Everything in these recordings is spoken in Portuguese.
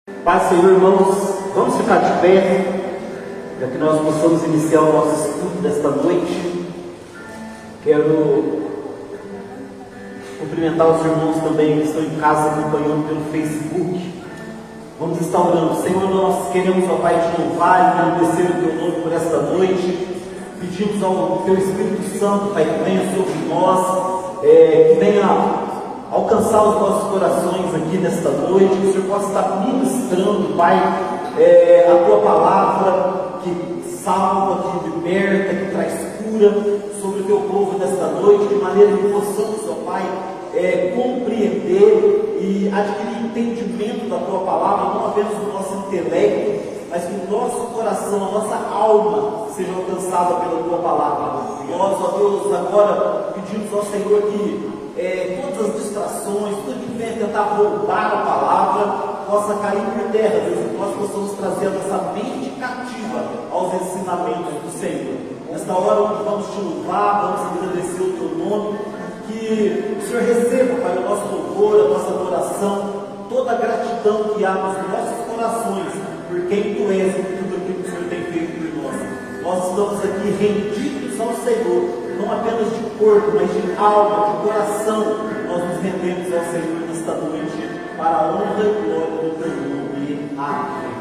Paz, Senhor, irmãos, vamos ficar de pé, para que nós possamos iniciar o nosso estudo desta noite. Quero cumprimentar os irmãos também que estão em casa acompanhando pelo Facebook. Vamos estar orando. Senhor, nós queremos, ó Pai, te louvar e agradecer o Teu nome por esta noite. Pedimos ao Teu Espírito Santo, Pai, que venha sobre nós, que venha alcançar os nossos corações aqui nesta noite, que o Senhor possa estar ministrando, Pai, a Tua palavra que salva, que liberta, que traz cura sobre o Teu povo nesta noite, de maneira que possamos, ó Pai, compreender e adquirir entendimento da Tua palavra, não apenas do nosso intelecto, mas que o nosso coração, a nossa alma seja alcançada pela Tua palavra. Nós, ó Deus, agora pedimos ao Senhor que todas as distrações, tudo que venha tentar roubar a palavra, possa cair por terra, Deus, e nós possamos trazer a nossa mente cativa aos ensinamentos do Senhor. Nesta hora, vamos te louvar, vamos agradecer o Teu nome, que o Senhor receba, Pai, o nosso louvor, a nossa adoração, toda a gratidão que há nos nossos corações, por quem Tu és e por tudo aquilo que o Senhor tem feito por nós. Nós estamos aqui rendidos ao Senhor, não apenas de corpo, mas de alma, de coração. Nós nos rendemos ao Senhor nesta noite, para a honra e glória do Teu nome. Amém.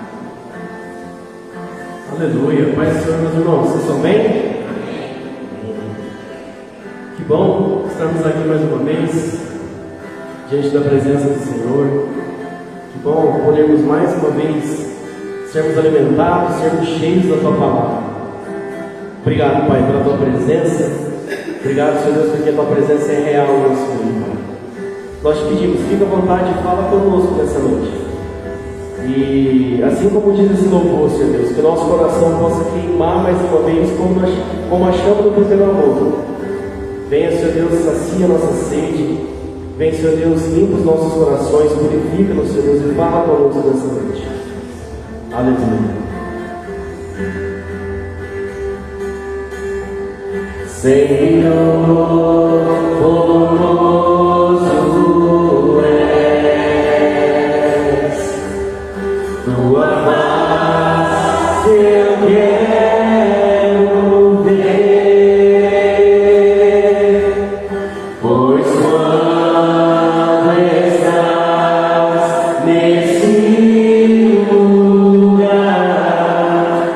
Aleluia. Pai do Senhor, meus irmãos, vocês estão bem? Amém. Que bom estarmos aqui mais uma vez, diante da presença do Senhor. Que bom podermos mais uma vez sermos alimentados, sermos cheios da Tua palavra. Obrigado, Pai, pela Tua presença. Obrigado, Senhor Deus, porque a Tua presença é real no nosso meio, Pai. Nós te pedimos, fica à vontade e fala conosco nessa noite. E assim como diz esse louvor, Senhor Deus, que o nosso coração possa queimar mais uma vez como a chama do primeiro amor. Venha, Senhor Deus, sacia a nossa sede. Venha, Senhor Deus, limpa os nossos corações, purifica-nos, Senhor Deus, e fala conosco nessa noite. Aleluia. Senhor, formoso és, Tua face eu quero ver, pois quando estás nesse lugar,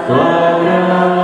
Tua graça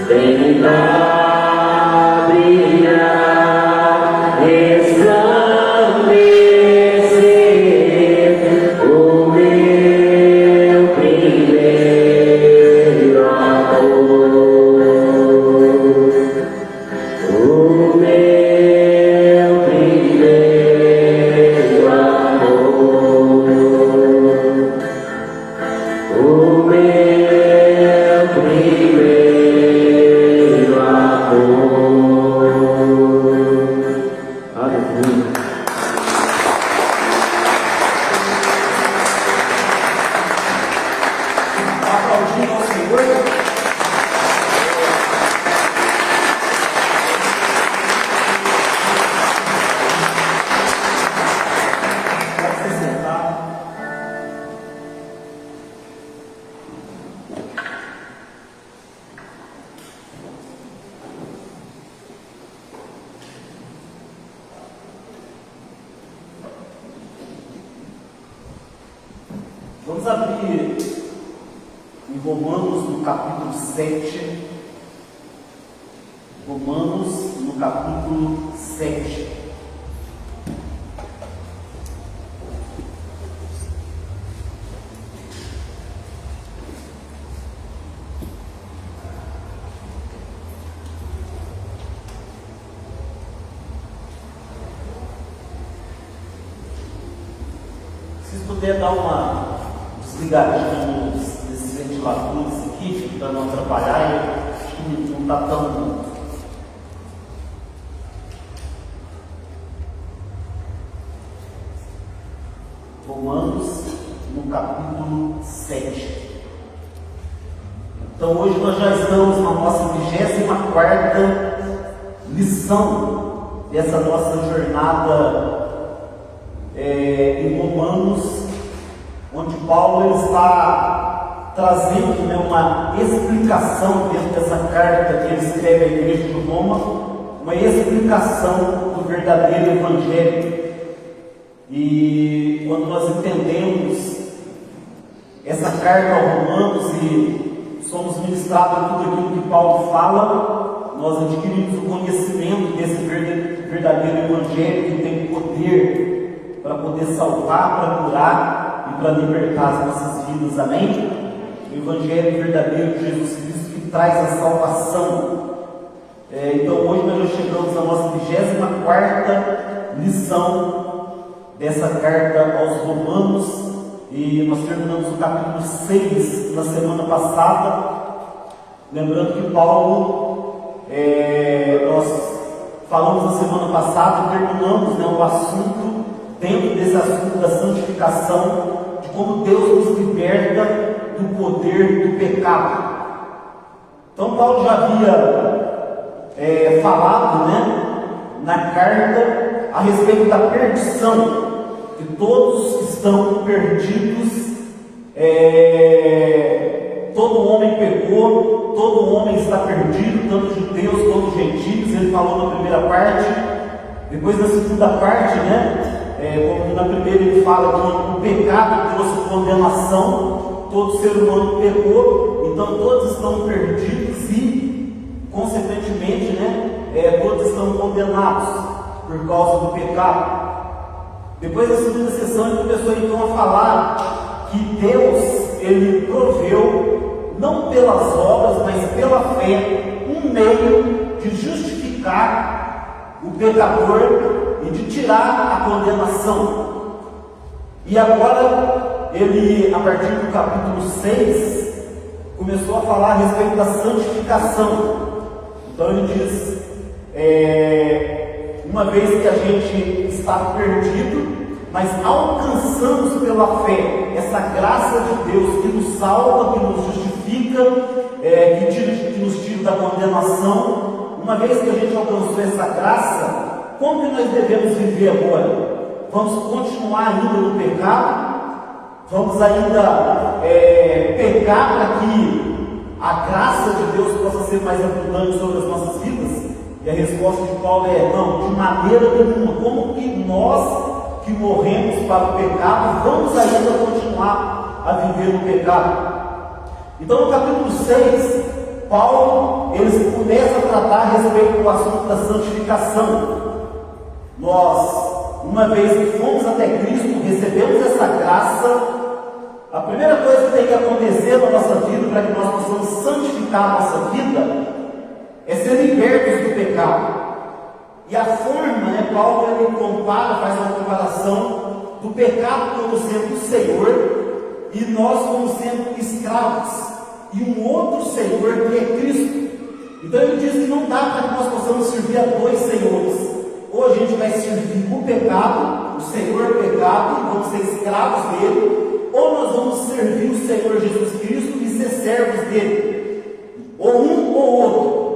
Vem Vamos abrir em Romanos no capítulo 7. Romanos no capítulo 7. Se puder dar uma desligadinha nesses ventiladores aqui, para não atrapalhar, acho que não está tão. Romanos no capítulo 7. Então hoje nós já estamos na nossa 24ª lição dessa nossa jornada em Romanos, onde Paulo ele está trazendo uma explicação dentro dessa carta que ele escreve à igreja de Roma, uma explicação do verdadeiro evangelho. E quando nós entendemos essa carta aos Romanos e somos ministrados a tudo aquilo que Paulo fala, nós adquirimos o conhecimento desse verdadeiro evangelho que tem poder para poder salvar, para curar e para libertar as nossas vidas, amém? O Evangelho verdadeiro de Jesus Cristo que traz a salvação. Então hoje nós já chegamos à nossa 24ª lição dessa carta aos Romanos e nós terminamos o capítulo 6 na semana passada, lembrando que Paulo, nós falamos na semana passada e terminamos o assunto dentro desse assunto da santificação, de como Deus nos liberta do poder do pecado. Então Paulo já havia falado na carta a respeito da perdição, que todos estão perdidos, todo homem pecou, todo homem está perdido, tanto judeus quanto gentios. Ele falou na primeira parte. Depois na segunda parte, como na primeira ele fala que o pecado trouxe condenação, todo ser humano pecou, então todos estão perdidos e, consequentemente, todos estão condenados por causa do pecado. Depois da segunda sessão ele começou então a falar que Deus, ele proveu, não pelas obras, mas pela fé, um meio de justificar o pecador e de tirar a condenação. E agora ele, a partir do capítulo 6, começou a falar a respeito da santificação. Então ele diz, uma vez que a gente está perdido, mas alcançamos pela fé essa graça de Deus que nos salva, que nos justifica, que nos tira da condenação. Uma vez que a gente alcançou essa graça, como que nós devemos viver agora? Vamos continuar ainda no pecado? Vamos ainda pecar para que a graça de Deus possa ser mais abundante sobre as nossas vidas? E a resposta de Paulo é: não, de maneira nenhuma. Como que nós que morremos para o pecado vamos ainda continuar a viver no pecado? Então no capítulo 6, Paulo, ele começa a tratar a respeito do assunto da santificação. Nós, uma vez que fomos até Cristo, recebemos essa graça, a primeira coisa que tem que acontecer na nossa vida, para que nós possamos santificar a nossa vida, é ser libertos do pecado. E a forma, Paulo ele compara, faz uma comparação do pecado como sendo o Senhor e nós como sendo escravos, e um outro Senhor que é Cristo. Então ele diz que não dá para que nós possamos servir a dois senhores. Ou a gente vai servir o pecado, o Senhor pecado, e vamos ser escravos dele, ou nós vamos servir o Senhor Jesus Cristo e ser servos dele, ou um ou outro.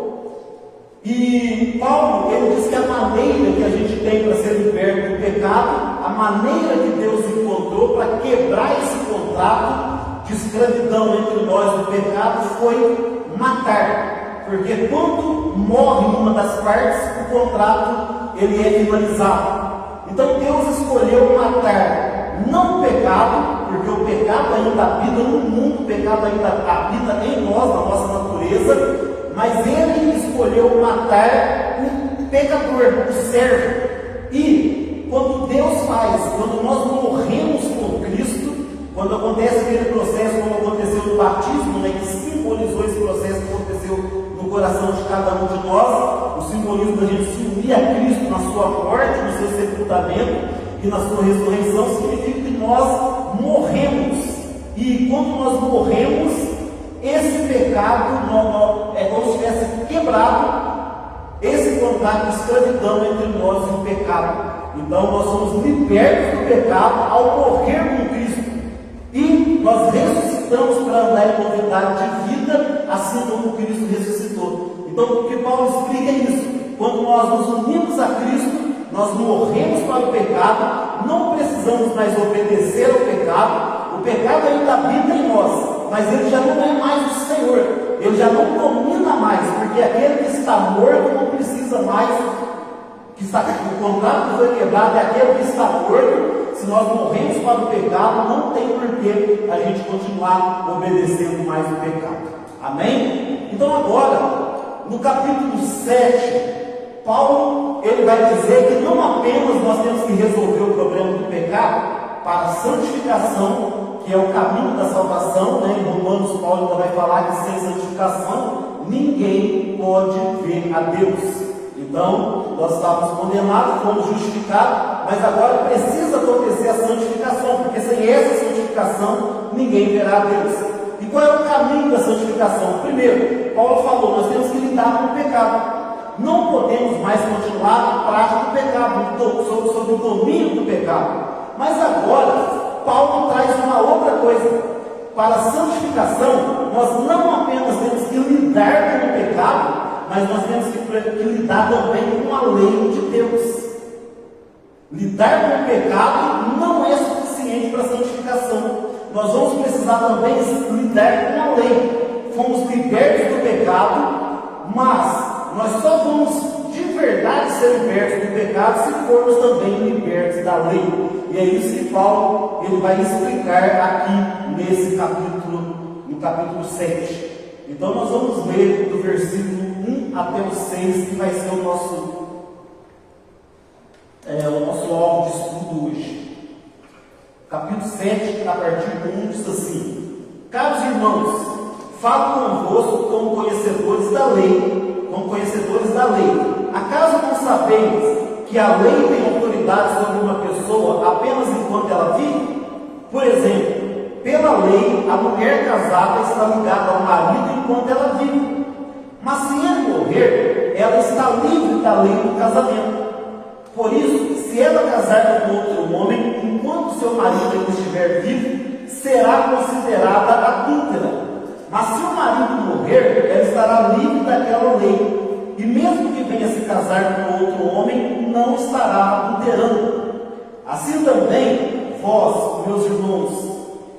E Paulo, ele diz que a maneira que a gente tem para ser liberto do pecado, a maneira que Deus encontrou para quebrar esse contrato de escravidão entre nós do pecado foi matar. Porque quando morre uma das partes, o contrato ele é finalizado. Então Deus escolheu matar não o pecado, porque o pecado ainda habita no mundo, o pecado ainda habita em nós, na nossa natureza, mas ele escolheu matar o pecador, o servo. E quando Deus faz, quando nós morremos com Cristo, quando acontece aquele processo como aconteceu no batismo, que simbolizou esse processo que aconteceu no coração de cada um de nós, o simbolismo da gente se unir a Cristo na sua morte, no seu sepultamento e na sua ressurreição, significa que nós morremos. E quando nós morremos, esse pecado é como se tivesse quebrado esse contrato de escravidão entre nós e o pecado. Então nós somos libertos do pecado ao morrer com Cristo. E nós ressuscitamos para andar em novidade de vida, assim como Cristo ressuscitou. Então o que Paulo explica é isso. Quando nós nos unimos a Cristo, nós morremos para o pecado, não precisamos mais obedecer ao pecado. O pecado ainda habita em nós, mas ele já não é mais o Senhor, ele já não domina mais, porque aquele que está morto não precisa mais, o contrato que foi quebrado é aquele que está morto. Se nós morremos para o pecado, não tem porquê a gente continuar obedecendo mais o pecado. Amém? Então agora, no capítulo 7, Paulo ele vai dizer que não apenas nós temos que resolver o problema do pecado para a santificação, que é o caminho da salvação, Em Romanos, Paulo ainda vai falar que sem santificação ninguém pode ver a Deus. Então, nós estávamos condenados, fomos justificados, mas agora precisa acontecer a santificação, porque sem essa santificação ninguém verá a Deus. E qual é o caminho da santificação? Primeiro, Paulo falou, nós temos que lidar com o pecado. Não podemos mais continuar na prática do pecado, sob o domínio do pecado. Mas agora, Paulo traz uma outra coisa. Para a santificação, nós não apenas temos que lidar com o pecado, mas nós temos que lidar também com a lei de Deus. Lidar com o pecado não é suficiente para a santificação. Nós vamos precisar também lidar com a lei. Fomos libertos do pecado, mas nós só vamos de verdade ser libertos do pecado se formos também libertos da lei. E é isso que Paulo ele vai explicar aqui nesse capítulo, no capítulo 7. Então nós vamos ler do versículo 1 até o 6, que vai ser o nosso alvo de estudo hoje. Capítulo 7, a partir do 1, diz assim: Caros irmãos, falo convosco como conhecedores da lei, Acaso não sabeis que a lei tem autoridade sobre uma pessoa apenas enquanto ela vive? Por exemplo, pela lei, a mulher casada está ligada ao marido enquanto ela vive. Mas se ele morrer, ela está livre da lei do casamento. Por isso, se ela casar com outro homem, enquanto seu marido ainda estiver vivo, será considerada adúltera. Mas se o marido morrer, ela estará livre daquela lei. E mesmo que venha se casar com outro homem, não estará adulterando. Assim também, vós, meus irmãos,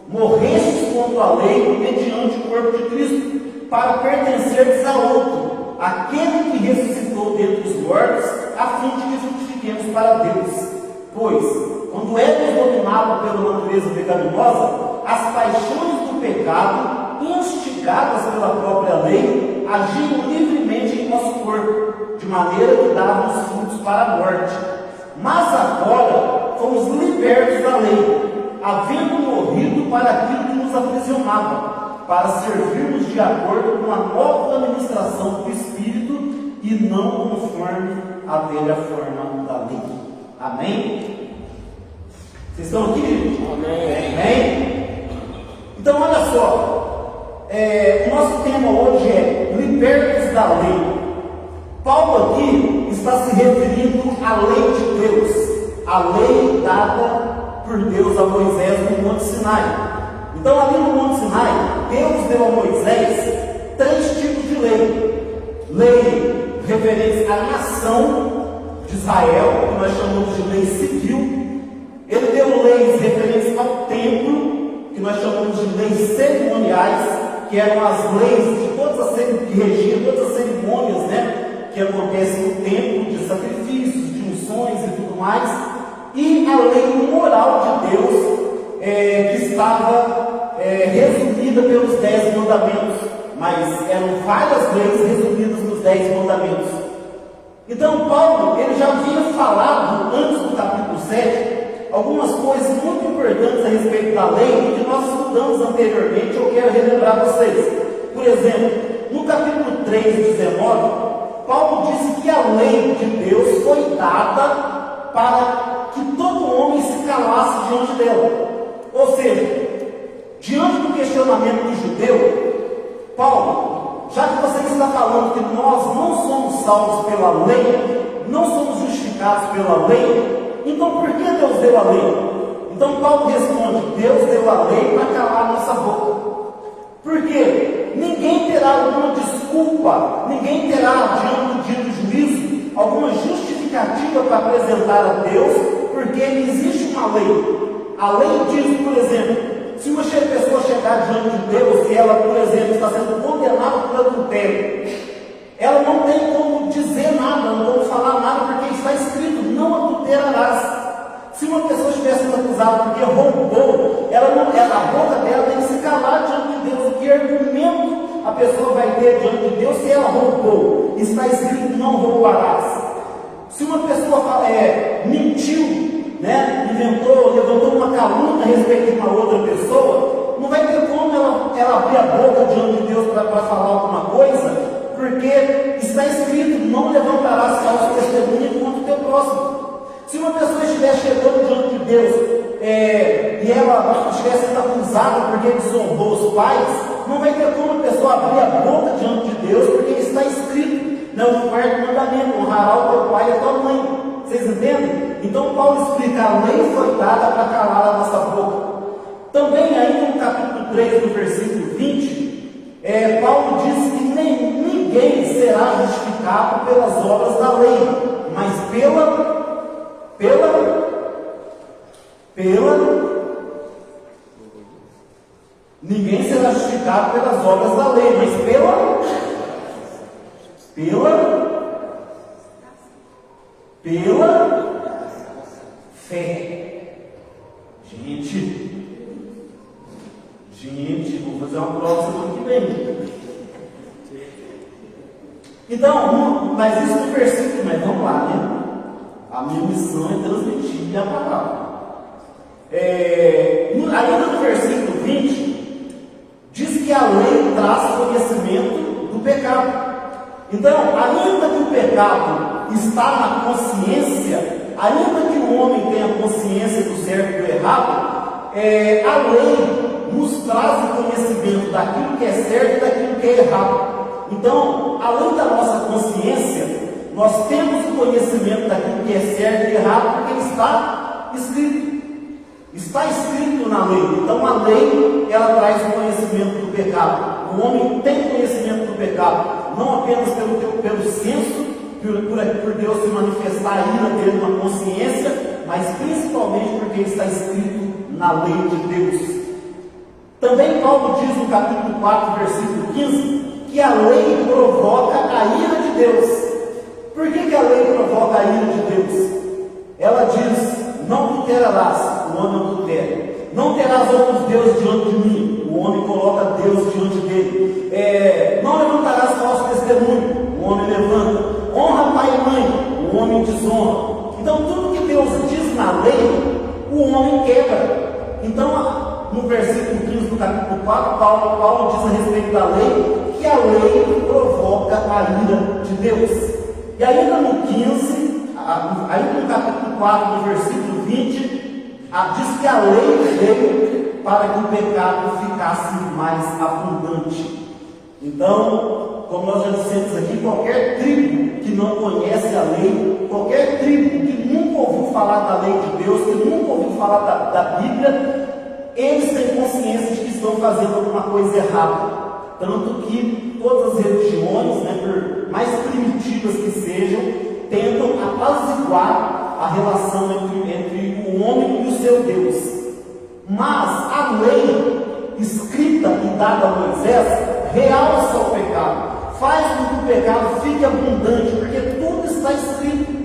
morrestes contra a lei mediante o corpo de Cristo, para pertencerdes a outro, aquele que ressuscitou dentre os mortos, a fim de que frutifiquemos para Deus. Pois, quando éramos dominados pela natureza pecaminosa, as paixões do pecado, instigadas pela própria lei, agiam livremente em nosso corpo, de maneira que dávamos frutos para a morte. Mas agora fomos libertos da lei, havendo morrido para aquilo que nos aprisionava, para servirmos de acordo com a nova administração do Espírito e não conforme a velha forma da lei. Amém? Vocês estão aqui, gente? Amém. Amém? Então, olha só. O nosso tema hoje é libertos da lei. Paulo aqui está se referindo à lei de Deus, a lei dada por Deus a Moisés no Monte Sinai. Então, ali no Monte Sinai, Deus deu a Moisés 3 tipos de lei. Lei referente à nação de Israel, que nós chamamos de lei civil. Ele deu leis referentes ao templo, que nós chamamos de leis cerimoniais, que eram as leis de todas as que regiam todas as cerimônias, que acontecem no templo, de sacrifícios, de unções e tudo mais. E a lei moral de Deus, que estava resumida pelos 10 mandamentos, mas eram várias leis resumidas nos 10 mandamentos. Então Paulo, ele já havia falado antes do capítulo 7 algumas coisas muito importantes a respeito da lei que nós estudamos anteriormente. Eu quero relembrar vocês. Por exemplo, no capítulo 3, 19, Paulo disse que a lei de Deus foi dada para que todo homem se calasse diante dela. Ou seja, diante do questionamento do judeu, Paulo, já que você está falando que nós não somos salvos pela lei, não somos justificados pela lei, então por que Deus deu a lei? Então Paulo responde: Deus deu a lei para calar a nossa boca. Por quê? Ninguém terá alguma desculpa, ninguém terá diante do dia do juízo alguma justificativa para apresentar a Deus, porque existe uma lei. A lei diz, por exemplo, se uma pessoa chegar diante de Deus e ela, por exemplo, está sendo condenada por adultério, ela não tem como dizer nada, não como falar nada, porque está escrito: não adulterarás. Se uma pessoa estiver sendo acusada porque roubou, a boca dela tem que se calar diante de Deus. Que argumento a pessoa vai ter diante de Deus se ela roubou? Está escrito: não roubarás. Se uma pessoa mentiu, levantou uma calúnia a respeito de uma outra pessoa, não vai ter como ela abrir a boca diante de Deus para falar alguma coisa, porque está escrito: não levantarás falso testemunho contra o teu próximo. Se uma pessoa estiver chegando diante de Deus e ela estiver sendo acusada porque desonrou os pais, não vai ter como a pessoa abrir a boca diante de Deus, porque está escrito, o quarto mandamento: honrará o teu pai e a tua mãe. Vocês entendem? Então Paulo explica: a lei foi dada para calar a nossa boca. Também ainda no capítulo 3, no versículo 20, Paulo diz que ninguém será justificado pelas obras da lei, mas ninguém será justificado pelas obras da lei, mas pela fé. Gente, vou fazer uma prova semana que vem. Então, mas isso no versículo, mas vamos lá, A minha missão é transmitir a palavra. Ainda no versículo 20, diz que a lei traz conhecimento do pecado. Então, ainda que o pecado está na consciência, ainda que o homem tenha consciência do certo e do errado, a lei nos traz o conhecimento daquilo que é certo e daquilo que é errado. Então, além da nossa consciência, nós temos o conhecimento daquilo que é certo e errado, porque está escrito. Está escrito na lei. Então a lei, ela traz o conhecimento do pecado. O homem tem conhecimento do pecado, não apenas pelo senso, por Deus se manifestar a ira dele na consciência, mas principalmente porque está escrito na lei de Deus. Também Paulo diz no capítulo 4, versículo 15, que a lei provoca a ira de Deus. Por que a lei provoca a ira de Deus? Ela diz: não adulterarás, o homem adultera. Não terás outros deuses diante de mim, o homem coloca Deus diante dele. Não levantarás falso testemunho, o homem levanta. Honra pai e mãe, o homem desonra. Então, tudo que Deus diz na lei, o homem quebra. Então, no versículo 15 do capítulo 4, Paulo diz a respeito da lei, que a lei provoca a ira de Deus. E ainda no 15, ainda no capítulo 4, no versículo 20, diz que a lei veio para que o pecado ficasse mais abundante. Então, como nós já dissemos aqui, qualquer tribo que não conhece a lei, qualquer tribo que nunca ouviu falar da lei de Deus, que nunca ouviu falar da Bíblia, eles têm consciência de que estão fazendo alguma coisa errada. Tanto que todas as religiões, por mais primitivas que sejam, tentam apaziguar a relação entre o homem e o seu Deus. Mas a lei escrita e dada a Moisés realça o pecado, faz com que o pecado fique abundante, porque tudo está escrito.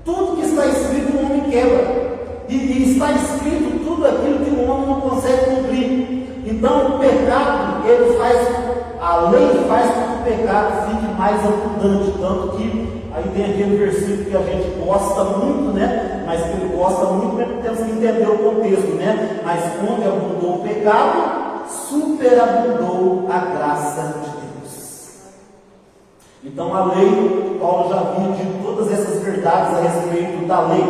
Tudo que está escrito o homem quebra. E está escrito tudo aquilo que o homem não consegue cumprir. Então o pecado, a lei faz com que o pecado fique mais abundante. Tanto que aí tem aquele versículo que a gente gosta muito, mas que ele gosta muito, temos que entender o contexto, Mas onde abundou o pecado, superabundou a graça de Deus. Então a lei, Paulo já havia dito todas essas verdades a respeito da lei.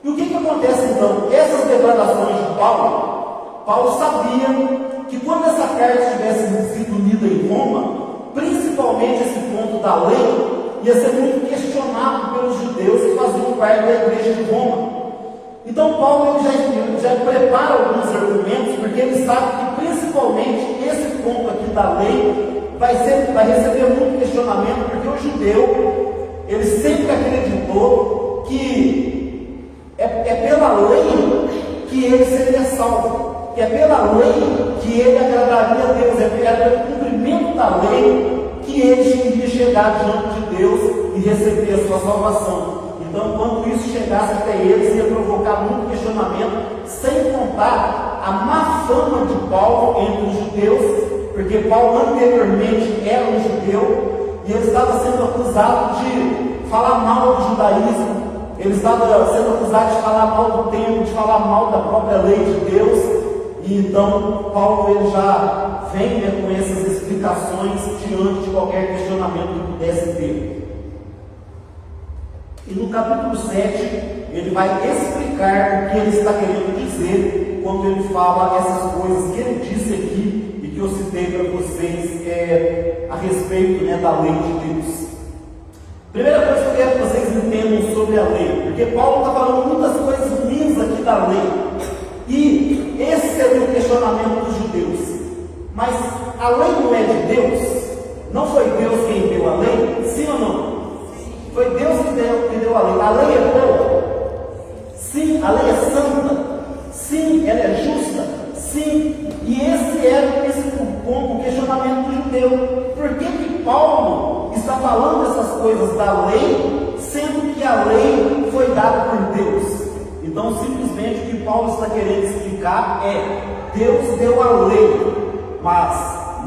E o que acontece então? Essas declarações de Paulo sabia que quando essa carta tivesse sido lida em Roma, principalmente esse ponto da lei, ia ser muito questionado pelos judeus que faziam parte da igreja de Roma. Então Paulo já prepara alguns argumentos, porque ele sabe que principalmente esse ponto aqui da lei vai receber muito questionamento, porque o judeu, ele sempre acreditou que é pela lei que ele seria salvo, que é pela lei que ele agradaria a Deus, é pelo cumprimento da lei que ele iria chegar diante de Deus e receber a sua salvação. Então, quando isso chegasse até eles, ia provocar muito questionamento, sem contar a má fama de Paulo entre os judeus, porque Paulo anteriormente era um judeu e ele estava sendo acusado de falar mal do judaísmo. Ele estava sendo acusado de falar mal do templo, de falar mal da própria lei de Deus. E então Paulo ele já vem com essas explicações diante de qualquer questionamento que pudesse ter. E no capítulo 7 ele vai explicar o que ele está querendo dizer quando ele fala essas coisas que ele disse aqui e que eu citei para vocês a respeito da lei de Deus. Primeira coisa que eu quero que vocês entendam sobre a lei, porque Paulo está falando muitas coisas ruins aqui da lei, e esse seria o questionamento dos judeus. Mas a lei não é de Deus? Não foi Deus quem deu a lei? Sim ou não? Foi Deus que deu a lei. A lei é boa? Sim. A lei é santa? Sim. Ela é justa? Sim. E esse era o questionamento do judeu. Por que Paulo está falando essas coisas da lei, sendo que a lei foi dada por Deus? Então, simplesmente o que Paulo está querendo explicar Deus deu a lei, mas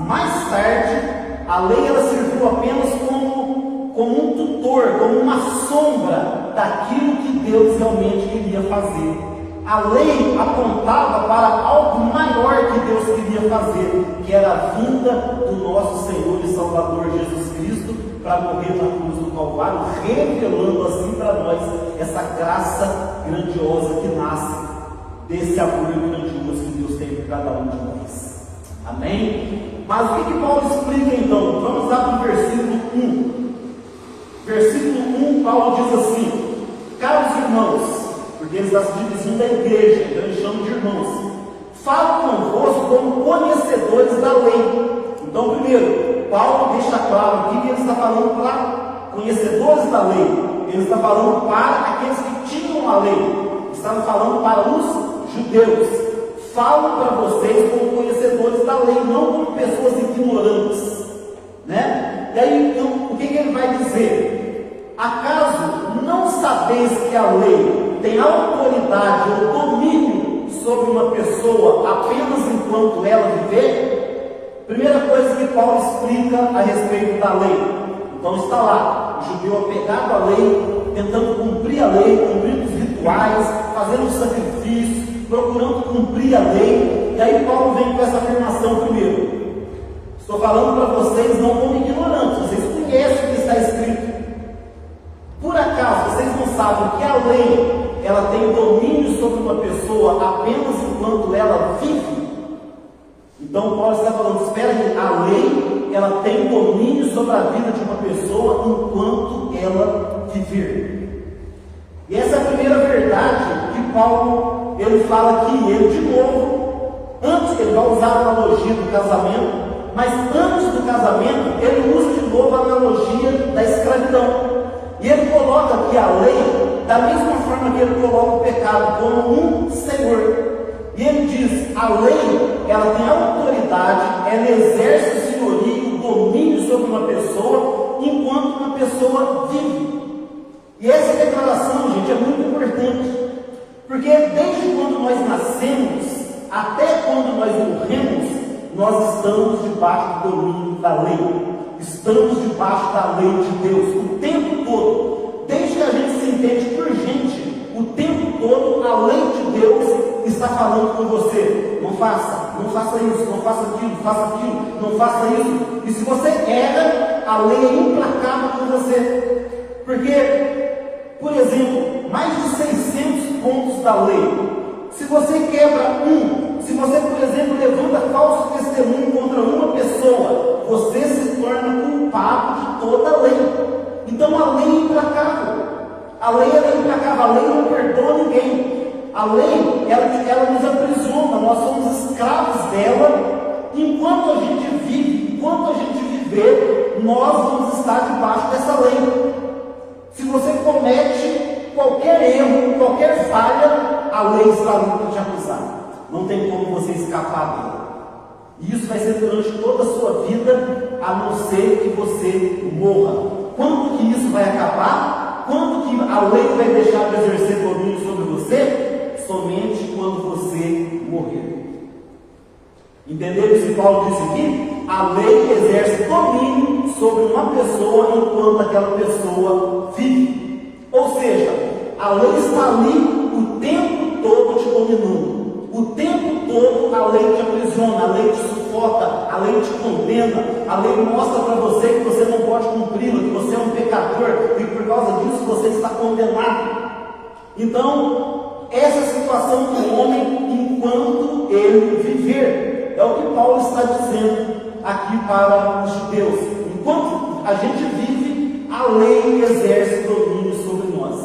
mais tarde a lei ela serviu apenas como um tutor, como uma sombra daquilo que Deus realmente queria fazer. A lei apontava para algo maior que Deus queria fazer, que era a vinda do nosso Senhor e Salvador Jesus Cristo para morrer na cruz do Calvário, revelando assim para nós essa graça grandiosa que nasce desse amor grandioso que Deus tem por cada um de nós. Amém? Mas o que Paulo explica então? Vamos lá para o versículo 1. Versículo 1, Paulo diz assim: caros irmãos, porque ele está se dividindo da igreja, então ele chama de irmãos, falo convosco como conhecedores da lei. Então, primeiro, Paulo deixa claro aqui que ele está falando para conhecedores da lei, ele está falando para aqueles que tinham a lei, ele está falando para os judeus. Falo para vocês como conhecedores da lei, não como pessoas ignorantes, E aí, então, o que ele vai dizer? Acaso não sabeis que a lei tem autoridade ou domínio sobre uma pessoa apenas enquanto ela viver? Primeira coisa que Paulo explica a respeito da lei. Então está lá, o judeu apegado à lei, tentando cumprir a lei, cumprindo os rituais, fazendo os sacrifícios, procurando cumprir a lei. E aí Paulo vem com essa afirmação primeiro. Estou falando para vocês não como ignorantes, vocês conhecem o que está escrito. Por acaso vocês não sabem que a lei, ela tem domínio sobre uma pessoa apenas enquanto ela vive? Então Paulo está falando, espera aí, a lei, ela tem domínio sobre a vida de uma pessoa enquanto ela viver. E essa é a primeira verdade que Paulo, ele fala aqui, ele de novo, antes ele vai usar a analogia do casamento, mas antes do casamento, ele usa de novo a analogia da escravidão. E ele coloca aqui a lei, da mesma forma que ele coloca o pecado como um senhor. E ele diz, a lei, ela tem autoridade, ela exerce o senhorio, o domínio sobre uma pessoa, enquanto uma pessoa vive. E essa declaração, gente, é muito importante, porque desde quando nós nascemos, até quando nós morremos, nós estamos debaixo do domínio da lei, estamos debaixo da lei de Deus, o tempo todo, desde que a gente se entende por gente, o tempo todo a lei de Deus está falando com você, não faça isso, não faça aquilo, não faça isso, e se você erra, a lei é implacável com você, porque, por exemplo, mais de 600 pontos da lei, se você quebra se você, por exemplo, levanta falso testemunho contra uma pessoa, você se torna culpado de toda a lei. Então a lei é implacável. A lei é implacável, a lei não perdoa ninguém. A lei, ela nos aprisiona, nós somos escravos dela. Enquanto a gente vive, enquanto a gente viver, nós vamos estar debaixo dessa lei. Se você comete qualquer erro, qualquer falha, a lei está ali para te acusar. Não tem como você escapar dela. E isso vai ser durante toda a sua vida, a não ser que você morra. Quando que isso vai acabar? Quando que a lei vai deixar de exercer domínio sobre você? Somente quando você morrer. Entenderam isso que Paulo disse aqui? A lei exerce domínio sobre uma pessoa enquanto aquela pessoa vive. Ou seja, a lei está ali o tempo todo te dominando. O tempo todo a lei te aprisiona, a lei te sufoca, a lei te condena, a lei mostra para você que você não pode cumpri-la, que você é um pecador e por causa disso você está condenado. Então, essa é a situação do homem enquanto ele viver. É o que Paulo está dizendo aqui para os judeus. Enquanto a gente vive, a lei exerce domínio sobre nós.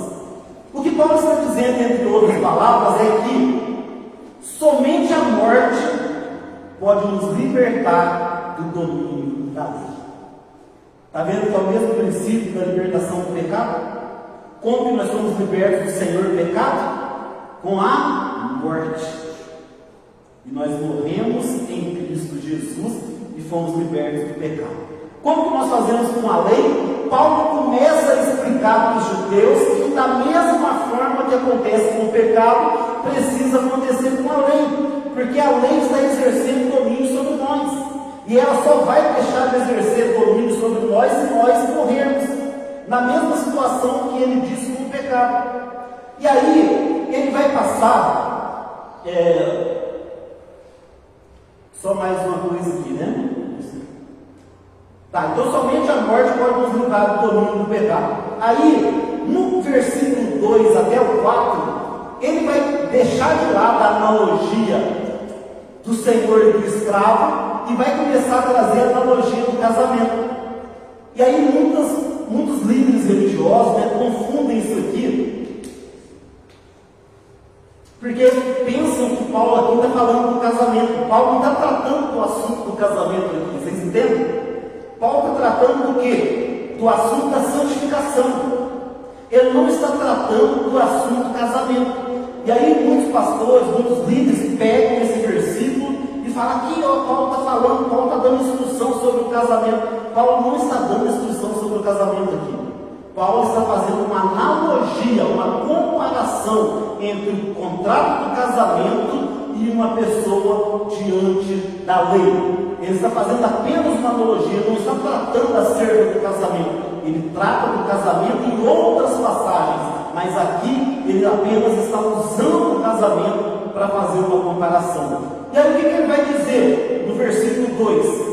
O que Paulo está dizendo, entre outras palavras, é que somente a morte pode nos libertar do domínio da lei. Está vendo que é o mesmo princípio da libertação do pecado? Como que nós somos libertos do Senhor pecado? Com a morte. E nós morremos em Cristo Jesus e fomos libertos do pecado. Como que nós fazemos com a lei? Paulo começa a explicar para os judeus que da mesma forma que acontece com o pecado, precisa acontecer com a lei, porque a lei está exercendo domínio sobre nós, e ela só vai deixar de exercer domínio sobre nós se nós morrermos, na mesma situação que ele disse com o pecado. E aí, ele vai passar, só mais uma coisa aqui, né? Tá, então somente a morte pode nos livrar do domínio do pecado. Aí, no versículo 2 até o 4, ele vai deixar de lado a analogia do senhor e do escravo e vai começar a trazer a analogia do casamento. E aí muitos líderes religiosos confundem isso aqui, porque pensam que Paulo aqui está falando do casamento. Paulo não está tratando do assunto do casamento aqui, vocês entendem? Paulo está tratando do quê? Do assunto da santificação. Ele não está tratando do assunto do casamento. E aí muitos pastores, muitos líderes pegam esse versículo e falam aqui, Paulo está falando, Paulo está dando instrução sobre o casamento. Paulo não está dando instrução sobre o casamento aqui. Paulo está fazendo uma analogia, uma comparação entre o contrato do casamento e uma pessoa diante da lei. Ele está fazendo apenas uma analogia, não está tratando acerca do casamento. Ele trata do casamento em outras passagens, mas aqui ele apenas está usando o casamento para fazer uma comparação. E aí o que ele vai dizer no versículo 2?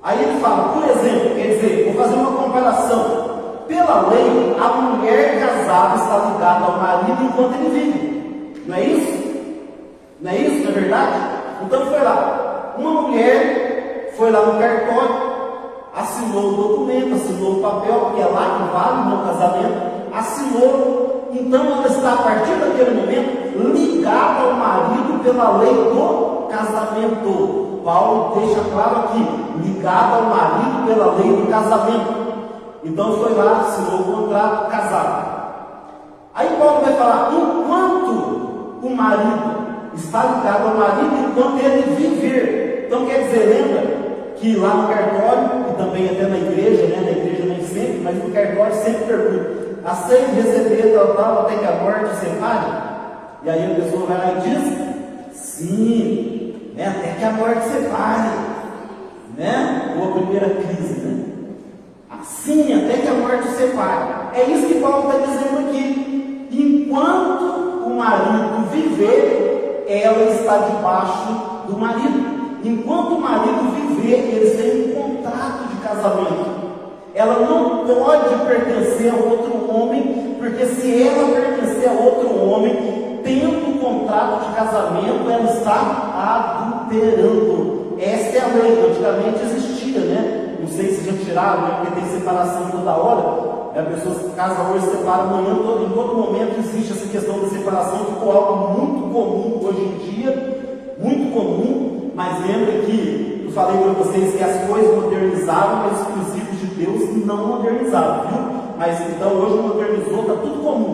Aí ele fala, por exemplo, quer dizer, vou fazer uma comparação. Pela lei, a mulher casada está ligada ao marido enquanto ele vive. Não é isso? Não é isso, não é verdade? Então foi lá, uma mulher foi lá no cartório, assinou o documento, assinou o papel, que é lá que vale no casamento, assinou, então ela está a partir daquele momento ligada ao marido pela lei do casamento. Paulo deixa claro aqui, ligada ao marido pela lei do casamento. Então foi lá, assinou o contrato, casado. Aí Paulo vai falar, enquanto o marido está ligado ao marido, enquanto ele viver. Então quer dizer, lembra que lá no cartório, e também até na igreja, né? Na igreja nem sempre, mas no cartório sempre pergunta, aceita receber tal, até que a morte separe? E aí a pessoa vai lá e diz, sim, né? Até que a morte separe, né? Ou a primeira crise, né? Assim, até que a morte separe. É isso que Paulo está dizendo aqui. Enquanto o marido viver, ela está debaixo do marido. Enquanto o marido viver, eles têm um contrato de casamento. Ela não pode pertencer a outro homem, porque se ela pertencer a outro homem, tendo um contrato de casamento, ela está adulterando. Esta é a lei. Antigamente existia, né? Não sei se já tiraram, né? Porque tem separação toda hora. A pessoa se casa hoje, separa amanhã, em todo momento existe essa questão da separação, ficou algo muito comum hoje em dia, muito comum, mas lembre que eu falei para vocês que as coisas modernizaram, mas os princípios de Deus não modernizaram, viu? Mas então hoje modernizou, está tudo comum.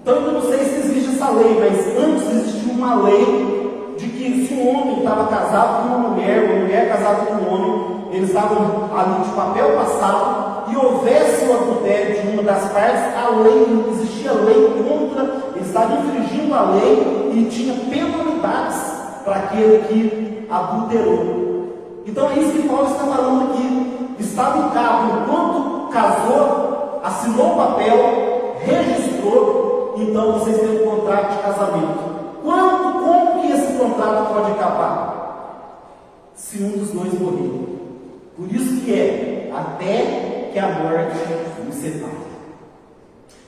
Então eu não sei se existe essa lei, mas antes existia uma lei de que se um homem estava casado com uma mulher casada com um homem, eles estavam ali de papel passado, e houvesse o adultério de uma das partes, a lei, existia lei contra, ele estava infringindo a lei e tinha penalidades para aquele que adulterou. Então é isso que Paulo está falando aqui. Está ligado, enquanto casou, assinou o papel, registrou, então vocês têm um contrato de casamento. Como que esse contrato pode acabar? Se um dos dois morrer. Por isso que é até que a morte nos separe.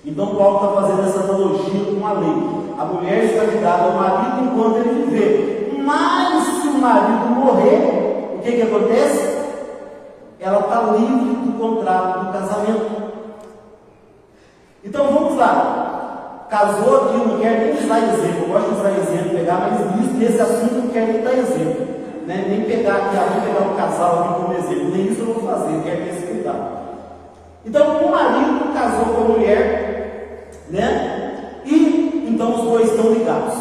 Então Paulo está fazendo essa analogia com a lei. A mulher está ligada ao marido enquanto ele viver. Mas se o marido morrer, o que acontece? Ela está livre do contrato do casamento. Então vamos lá. Casou aqui, eu não quero nem usar exemplo. Eu gosto de usar exemplo, pegar, mas nesse assunto eu não quero nem dar exemplo. Né? Nem pegar aqui, vou pegar um casal aqui como exemplo, nem isso eu vou fazer, quero ter esse cuidado. Então o marido casou com a mulher, né? E então os dois estão ligados.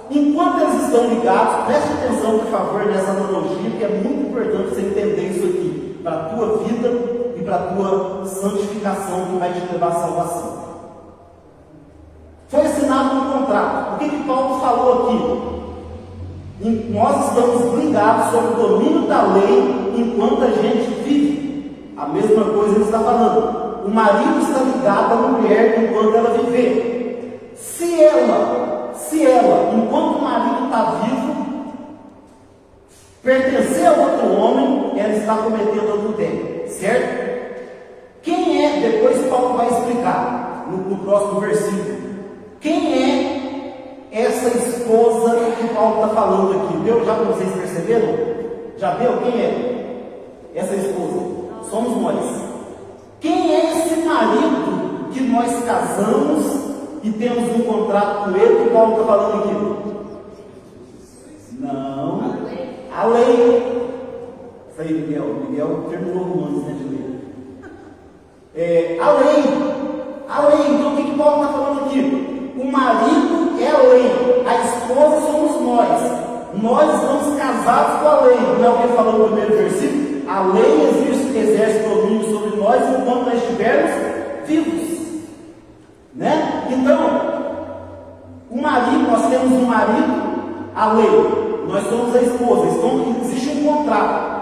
Enquanto eles estão ligados, preste atenção, por favor, nessa analogia, que é muito importante você entender isso aqui, para a tua vida e para a tua santificação, que vai te levar à salvação. Foi assinado um contrato. O que Paulo falou aqui? Nós estamos ligados sob o domínio da lei enquanto a gente vive. A mesma coisa ele está falando. O marido está ligado à mulher enquanto ela viver. Se ela, enquanto o marido está vivo, pertencer a outro homem, ela está cometendo adultério. Certo? Quem é, depois Paulo vai explicar no próximo versículo, quem é essa esposa que Paulo está falando aqui? Deu já para vocês perceberam? Já deu? Quem é essa esposa? Somos nós. Quem é esse marido que nós casamos e temos um contrato com ele, que Paulo está falando aqui? Não. A lei. Isso aí, Miguel. Miguel terminou o antes, né, de ler. A lei. Então o que Paulo está falando aqui? O marido é a lei, a esposa somos nós. Nós estamos casados com a lei. Não é o que ele falou no primeiro versículo? A lei exerce domínio sobre nós enquanto nós estivermos vivos. Né? Então, o marido, nós temos um marido, a lei, nós somos a esposa, então existe um contrato.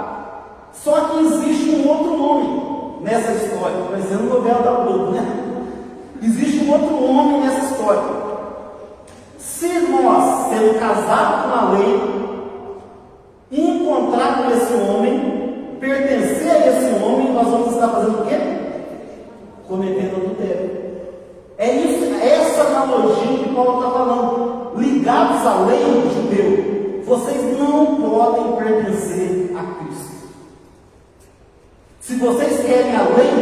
Só que existe um outro homem nessa história, parecendo novela da Globo, né? Existe um outro homem nessa história. Se nós, sendo casados com a lei, encontrar com esse homem, pertencer a esse homem, nós vamos estar fazendo o quê? Cometendo adultério. É isso, essa analogia que Paulo está falando. Ligados à lei judeu, vocês não podem pertencer a Cristo. Se vocês querem a lei,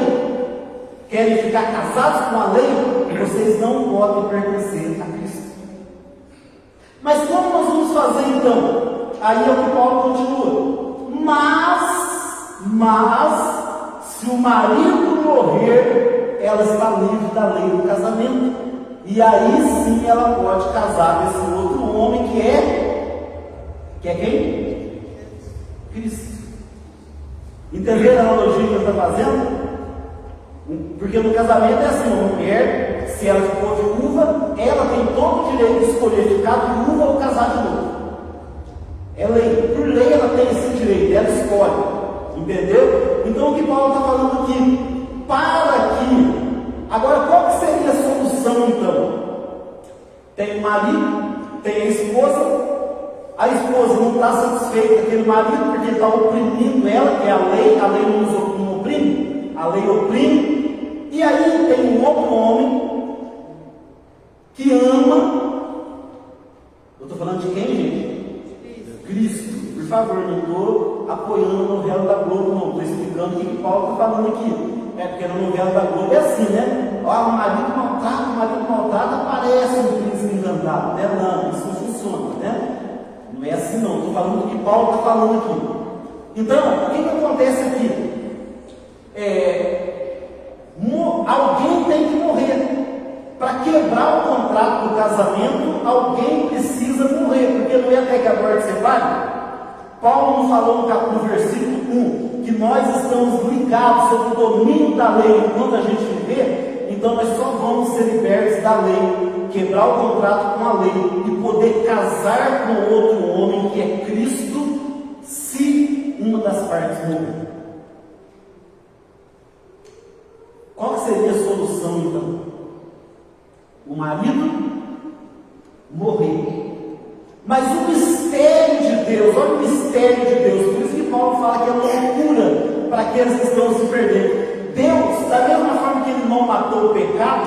querem ficar casados com a lei, vocês não podem pertencer a Cristo. Mas como nós vamos fazer então? Aí é o que Paulo continua. Mas, se o marido morrer, ela está livre da lei do casamento. E aí sim ela pode casar com esse outro homem que é quem? Cristo. Entenderam a analogia que eu estou fazendo? Porque no casamento é assim, uma mulher, se ela ficou viúva, ela tem todo o direito de escolher ficar viúva ou casar de novo. É lei, por lei ela tem esse direito, ela escolhe, entendeu? Então o que Paulo está falando aqui, agora qual que seria a solução então? Tem o marido, tem a esposa não está satisfeita com aquele marido porque ele está oprimindo ela, que é a lei não oprime, a lei oprime, e aí tem um outro homem que ama, eu estou falando de quem, gente? Cristo. Por favor, não estou apoiando a novela da Globo, não. Estou explicando o que Paulo está falando aqui. Porque na novela da Globo é assim, né? Ó, o marido maltrata, aparece um príncipe encantado. Né? Não, isso não funciona, né? Não é assim, não. Estou falando do que Paulo está falando aqui. Então, o que acontece aqui? Alguém tem que morrer. Para quebrar o contrato do casamento, alguém precisa morrer, porque não é até que a morte separe. Paulo nos falou no versículo 1 que nós estamos ligados sob o domínio da lei enquanto a gente viver, então nós só vamos ser libertos da lei, quebrar o contrato com a lei e poder casar com outro homem que é Cristo, se uma das partes morrer. Qual seria a solução então? O marido morrer. Mas o mistério de Deus, olha o mistério de Deus, por isso que Paulo fala que é loucura para aqueles que estão se perdendo. Deus, da mesma forma que ele não matou o pecado,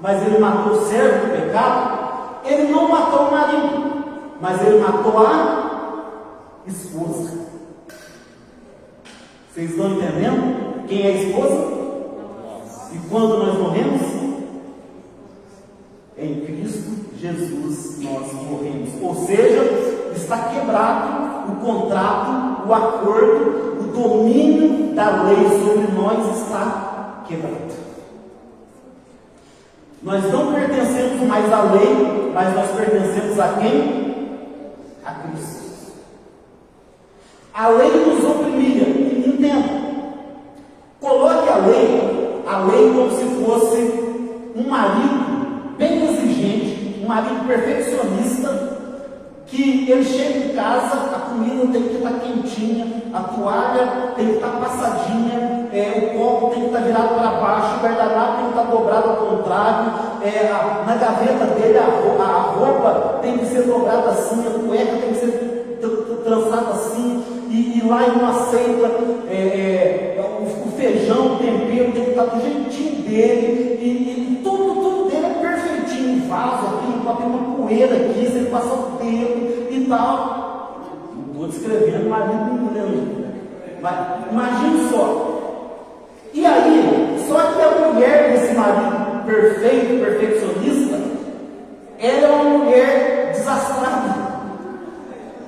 mas ele matou o servo do pecado, ele não matou o marido, mas ele matou a esposa. Vocês estão entendendo? Quem é a esposa? E quando nós morremos? Em Cristo Jesus nós morremos. Ou seja, está quebrado o contrato, o acordo, o domínio da lei sobre nós está quebrado. Nós não pertencemos mais à lei, mas nós pertencemos a quem? A Cristo. A lei nos oprimia. Entenda. Coloque a lei como se fosse um marido bem exigente, um marido perfeccionista, que ele chega em casa, a comida tem que estar quentinha, a toalha tem que estar passadinha, o copo tem que estar virado para baixo, o guardanapo tem que estar dobrado ao contrário, na gaveta dele a roupa tem que ser dobrada assim, a cueca tem que ser trançada assim, e lá ele não aceita o feijão, o tempero tem que estar do jeitinho dele, e tudo dele é perfeitinho, o vaso aqui, não pode ter uma poeira aqui, se ele passar o dedo e tal. Não estou descrevendo marido nenhum, mas imagine só. E aí, só que a mulher desse marido perfeito, perfeccionista, ela é uma mulher desastrada.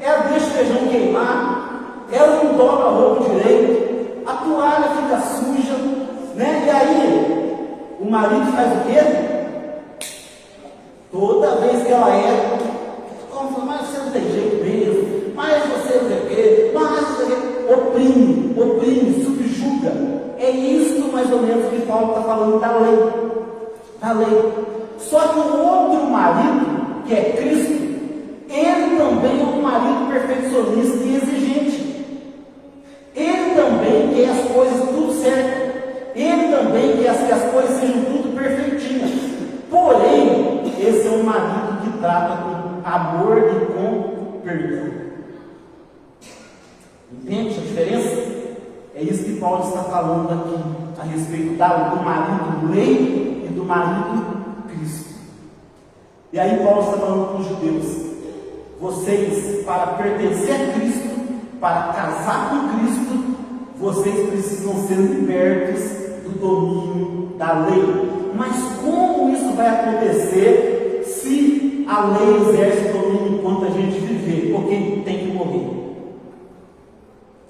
Ela deixa o feijão queimar, ela não dobra a roupa direito, a toalha fica suja, né? E aí, o marido faz o quê? Toda vez que ela mas você não tem jeito mesmo, mas você não sei o quê, mas você oprime, subjuga. É isso mais ou menos que Paulo está falando da lei. Só que o outro marido, que é Cristo, ele também é um marido perfeccionista e exigente. Ele também quer as coisas tudo certo. Ele também quer que as coisas sejam tudo perfeitinhas. Porém, esse é um marido que trata com amor e com perdão. Entende a diferença? É isso que Paulo está falando aqui, a respeito do marido lei e do marido Cristo. E aí Paulo está falando com os judeus: vocês, para pertencer a Cristo, para casar com Cristo, vocês precisam ser libertos do domínio da lei. Mas como isso vai acontecer se a lei exerce domínio enquanto a gente viver? Porque tem que morrer.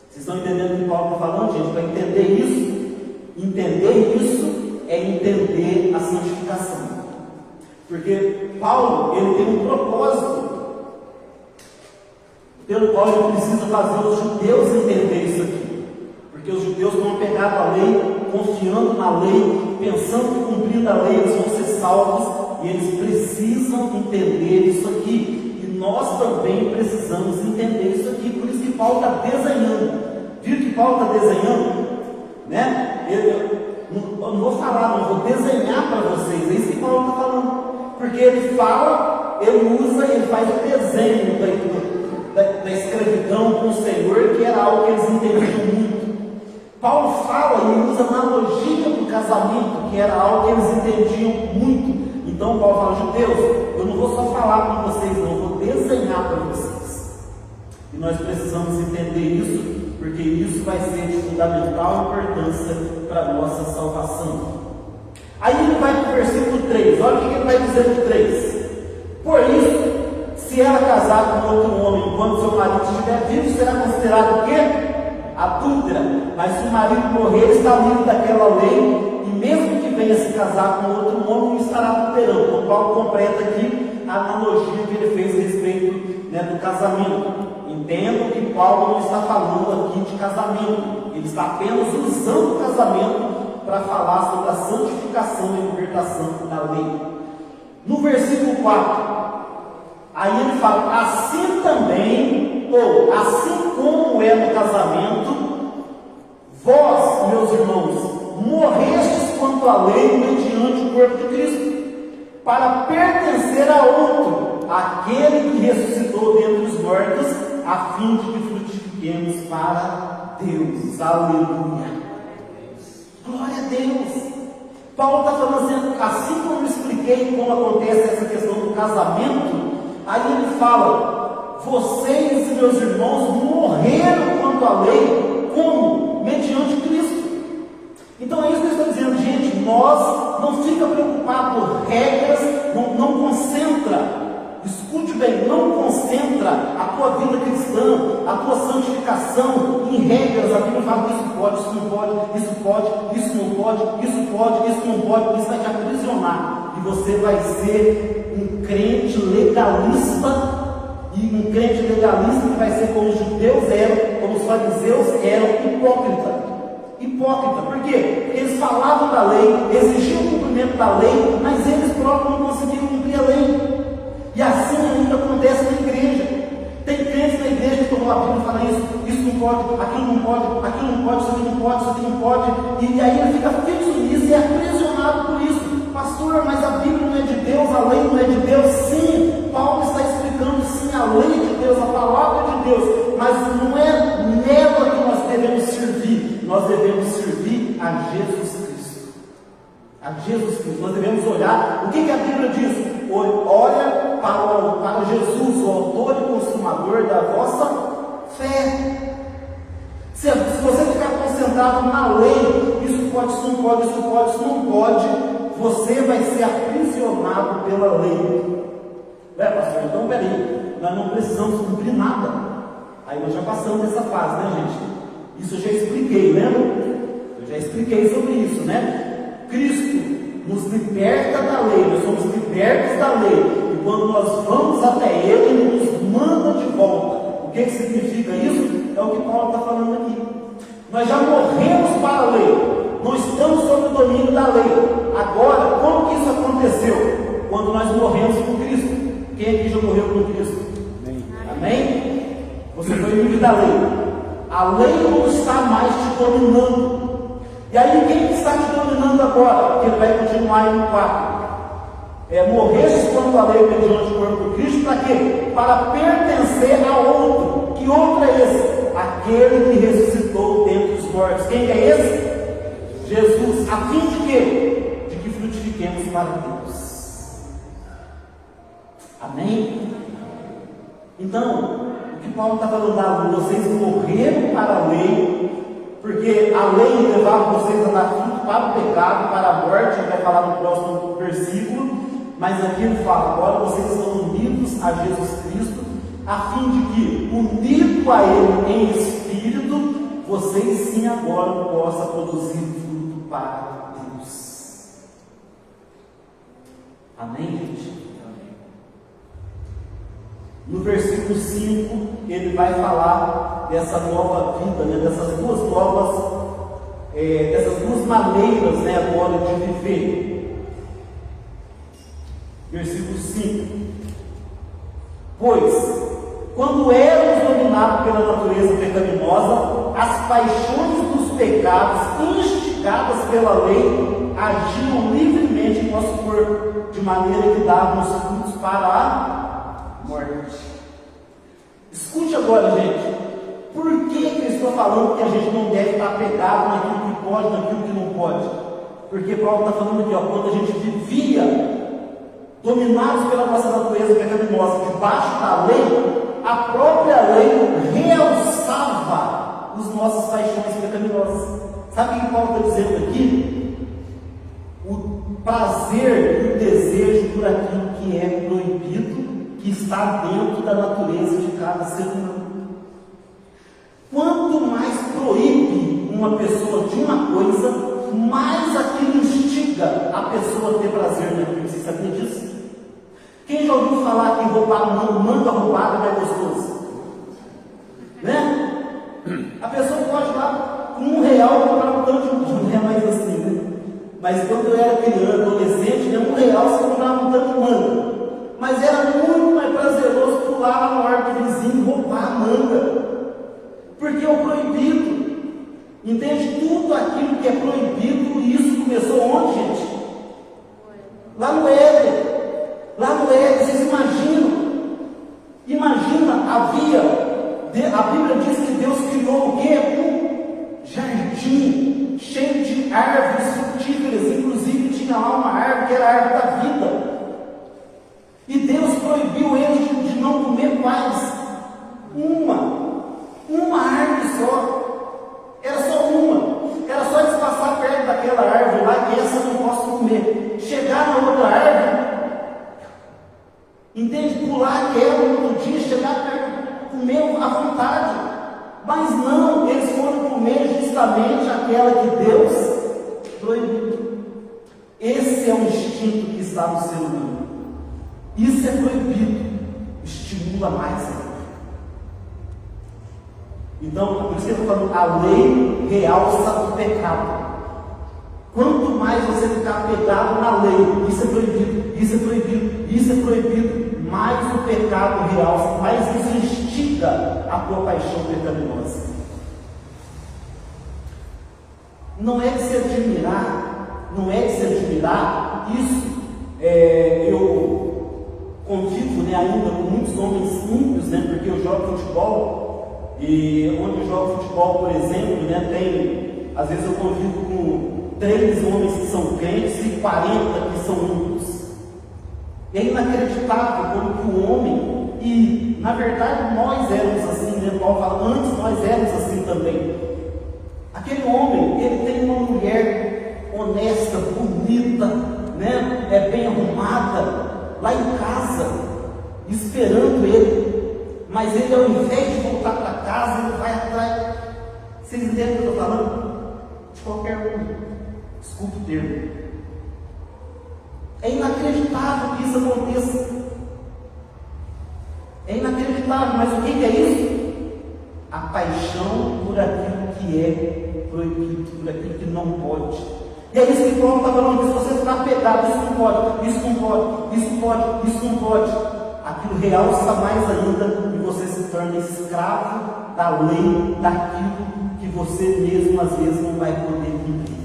Vocês estão entendendo o que Paulo está falando, gente? Para entender isso é entender a santificação. Porque Paulo, ele tem um propósito pelo qual ele precisa fazer os judeus entender isso aqui. Porque os judeus estão apegados à lei, confiando na lei, pensando que cumprindo a lei eles vão ser salvos, e eles precisam entender isso aqui. E nós também precisamos entender isso aqui. Por isso que Paulo está desenhando. Viu que Paulo está desenhando? Né? Eu não vou falar, não, eu vou desenhar para vocês. É isso que Paulo está falando. Porque ele fala, ele usa, ele faz o desenho da escravidão com o Senhor, que era algo que eles entendiam muito. Paulo fala e usa analogia do casamento, que era algo que eles entendiam muito. Então Paulo fala: judeus, eu não vou só falar com vocês, não, eu vou desenhar para vocês. E nós precisamos entender isso, porque isso vai ser de fundamental importância para a nossa salvação. Aí ele vai para o versículo 3, olha o que ele vai dizer no 3. Por isso, se ela casar com outro homem enquanto seu marido estiver vivo, será considerado o quê? Adúltera. Mas se o marido morrer, está livre daquela lei, e mesmo que venha se casar com outro homem, estará adulterando. Então Paulo completa aqui a analogia que ele fez a respeito, do casamento. Entendam que Paulo não está falando aqui de casamento, ele está apenas usando o casamento para falar sobre a santificação e a libertação da lei. No versículo 4, aí ele fala: assim também, ou assim como é no casamento, vós, meus irmãos, morrestes quanto à lei mediante o corpo de Cristo, para pertencer a outro, aquele que ressuscitou dentre os mortos, a fim de que frutifiquemos para Deus. Aleluia! Glória a Deus! Paulo está falando assim como eu expliquei como acontece essa questão do casamento, aí ele fala: vocês, meus irmãos, morreram quanto à lei, como? Mediante Cristo. Então é isso que eu estou dizendo, gente. Nós não fica preocupado por regras, não concentra. Escute bem, não concentra a tua vida cristã, a tua santificação em regras. A Bíblia fala: isso pode, isso não pode, isso pode, isso não pode, isso pode, isso não pode. Isso vai te aprisionar e você vai ser um crente legalista. E um crente legalista que vai ser como os judeus eram, como os fariseus eram, hipócrita. Por quê? Porque eles falavam da lei, exigiam o cumprimento da lei, mas eles próprios não conseguiam cumprir a lei. E assim ainda acontece na igreja. Tem crentes na igreja que tomam a Bíblia e falam: isso não pode, aquilo não pode, aquilo não pode, isso aqui não pode, isso aqui não pode. E aí ele fica fixo nisso e é aprisionado por isso. Pastor, mas a Bíblia não é de Deus, a lei não é de Deus. Sim, Paulo está explicando, sim, a lei de Deus, a palavra de Deus, mas não é nela que nós devemos servir. Nós devemos servir a Jesus Cristo. A Jesus Cristo. Nós devemos olhar. O que a Bíblia diz? Olha para Jesus, o autor e consumador da vossa fé. Se você ficar concentrado na lei, isso pode, isso não pode, isso pode, isso não pode, você vai ser aprisionado pela lei. Pastor, então peraí, nós não precisamos cumprir nada. Aí nós já passamos dessa fase, né, gente? Isso eu já expliquei, lembra? Eu já expliquei sobre isso, né? Cristo nos liberta da lei, nós somos libertos da lei, e quando nós vamos até Ele, Ele nos manda de volta. O que significa isso? É o que Paulo está falando aqui. Nós já morremos para a lei, não estamos sob o domínio da lei. Agora, como que isso aconteceu? Quando nós morremos com Cristo. Quem aqui já morreu com Cristo? está te dominando agora? Porque ele vai continuar aí no 4. Morreste quanto à lei mediante o corpo de Cristo, para quê? Para pertencer a outro. Que outro é esse? Aquele que ressuscitou dentre os mortos. Quem é esse? Jesus. A fim de quê? De que frutifiquemos para Deus. Amém? Então, o que Paulo está falando, vocês morreram para a lei, porque a lei levava vocês a dar fruto para o pecado, para a morte. Ele vai falar no próximo versículo. Mas aqui ele fala, agora vocês estão unidos a Jesus Cristo, a fim de que, unido a Ele em espírito, vocês sim agora possam produzir fruto para Deus. Amém, gente? Amém. No versículo 5, ele vai falar dessa nova vida, né, dessas duas maneiras, né, agora de viver. Versículo 5: Pois, quando éramos dominados pela natureza pecaminosa, as paixões dos pecados, instigadas pela lei, agiam livremente em nosso corpo, de maneira que dávamos frutos para a morte. Escute agora, gente, por que eu estou falando que a gente não deve estar apegado naquilo que pode, naquilo que não pode? Porque Paulo está falando aqui, quando a gente vivia dominados pela nossa natureza pecaminosa, debaixo da lei, a própria lei realçava as nossas paixões pecaminosas. Sabe o que Paulo está dizendo aqui? O prazer e o desejo por aquilo que é proibido, que está dentro da natureza de cada ser humano. Quanto mais proíbe uma pessoa de uma coisa, mais aquilo instiga a pessoa a ter prazer naquilo. Você sabia disso? Quem já ouviu falar que roubar manga roubada não é gostoso? Né? A pessoa pode lá com R$1 comprar um tanto de não é mais assim, né? Mas quando eu era criança, adolescente, né, R$1 você comprava um tanto de manga. Mas era muito mais prazeroso pular lá no ar do vizinho e roubar a manga. Porque é o proibido. Entende? Tudo aquilo que é proibido, isso começou onde, gente? Lá no Éden. Lá no Éden, vocês imaginam? Imagina, a Bíblia diz que Deus criou o quê? Um jardim cheio de árvores frutíferas. Inclusive tinha lá uma árvore que era a árvore da vida. E Deus proibiu eles de não comer mais uma árvore só. Era só uma. Era só eles passar perto daquela árvore lá, que essa eu não posso comer. Chegar na outra árvore, entende? Pular aquela no outro dia, chegar perto, comer à vontade. Mas não, eles foram comer justamente aquela que Deus proibiu. Esse é o instinto que está no ser humano. Isso é proibido, estimula mais ainda. Então, por isso que eu estou falando, a lei realça o pecado. Quanto mais você ficar apegado na lei, isso é proibido, isso é proibido, isso é proibido, mais o pecado realça, mais isso instiga a tua paixão pecaminosa. Não é de se admirar, isso eu convivo, né, ainda com muitos homens ímpios, né, porque eu jogo futebol, e onde eu jogo futebol, por exemplo, né, às vezes eu convivo com 3 homens que são crentes e 40 que são ímpios. É inacreditável como que o homem, e na verdade nós éramos assim, né? Paulo fala, antes nós éramos assim também. Aquele homem, ele tem uma mulher honesta, bonita, né? Bem arrumada, lá em casa, esperando ele. Mas ele, ao invés de voltar para casa, ele vai atrás. Vocês entendem o que eu estou falando? De qualquer um. Desculpe o termo. É inacreditável que isso aconteça. É inacreditável, mas o que é isso? A paixão por aquilo que é proibido, por aquilo que não pode. E é isso que Paulo está falando, que se você está apegado, isso não pode, isso não pode, isso pode, isso não pode, aquilo realça mais ainda e você se torna escravo da lei, daquilo que você mesmo às vezes não vai poder cumprir.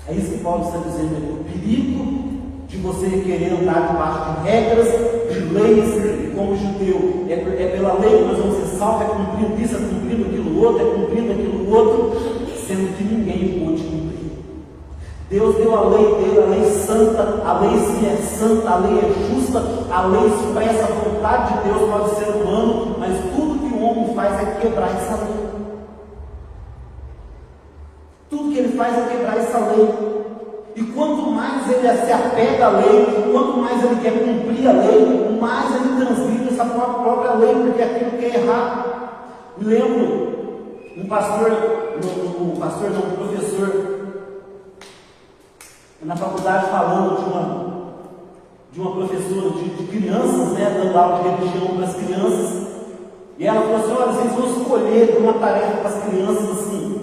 É isso que Paulo está dizendo, o perigo de você querer andar debaixo de regras, de leis, como judeu. É pela lei que nós vamos ser salvos, é cumprindo isso, é cumprindo aquilo outro, é cumprindo aquilo outro, sendo que ninguém pôde cumprir. Deus deu a lei dele, a lei santa, a lei sim é santa, a lei é justa, a lei expressa a vontade de Deus para o ser humano, mas tudo que o homem faz é quebrar essa lei. Tudo que ele faz é quebrar essa lei. E quanto mais ele se apega à lei, quanto mais ele quer cumprir a lei, mais ele transgride essa própria lei, porque aquilo que é errado. Me lembro um professor na faculdade falando de uma professora de crianças, né, dando aula de religião para as crianças, e ela falou assim: olha, vocês vão escolher uma tarefa para as crianças assim,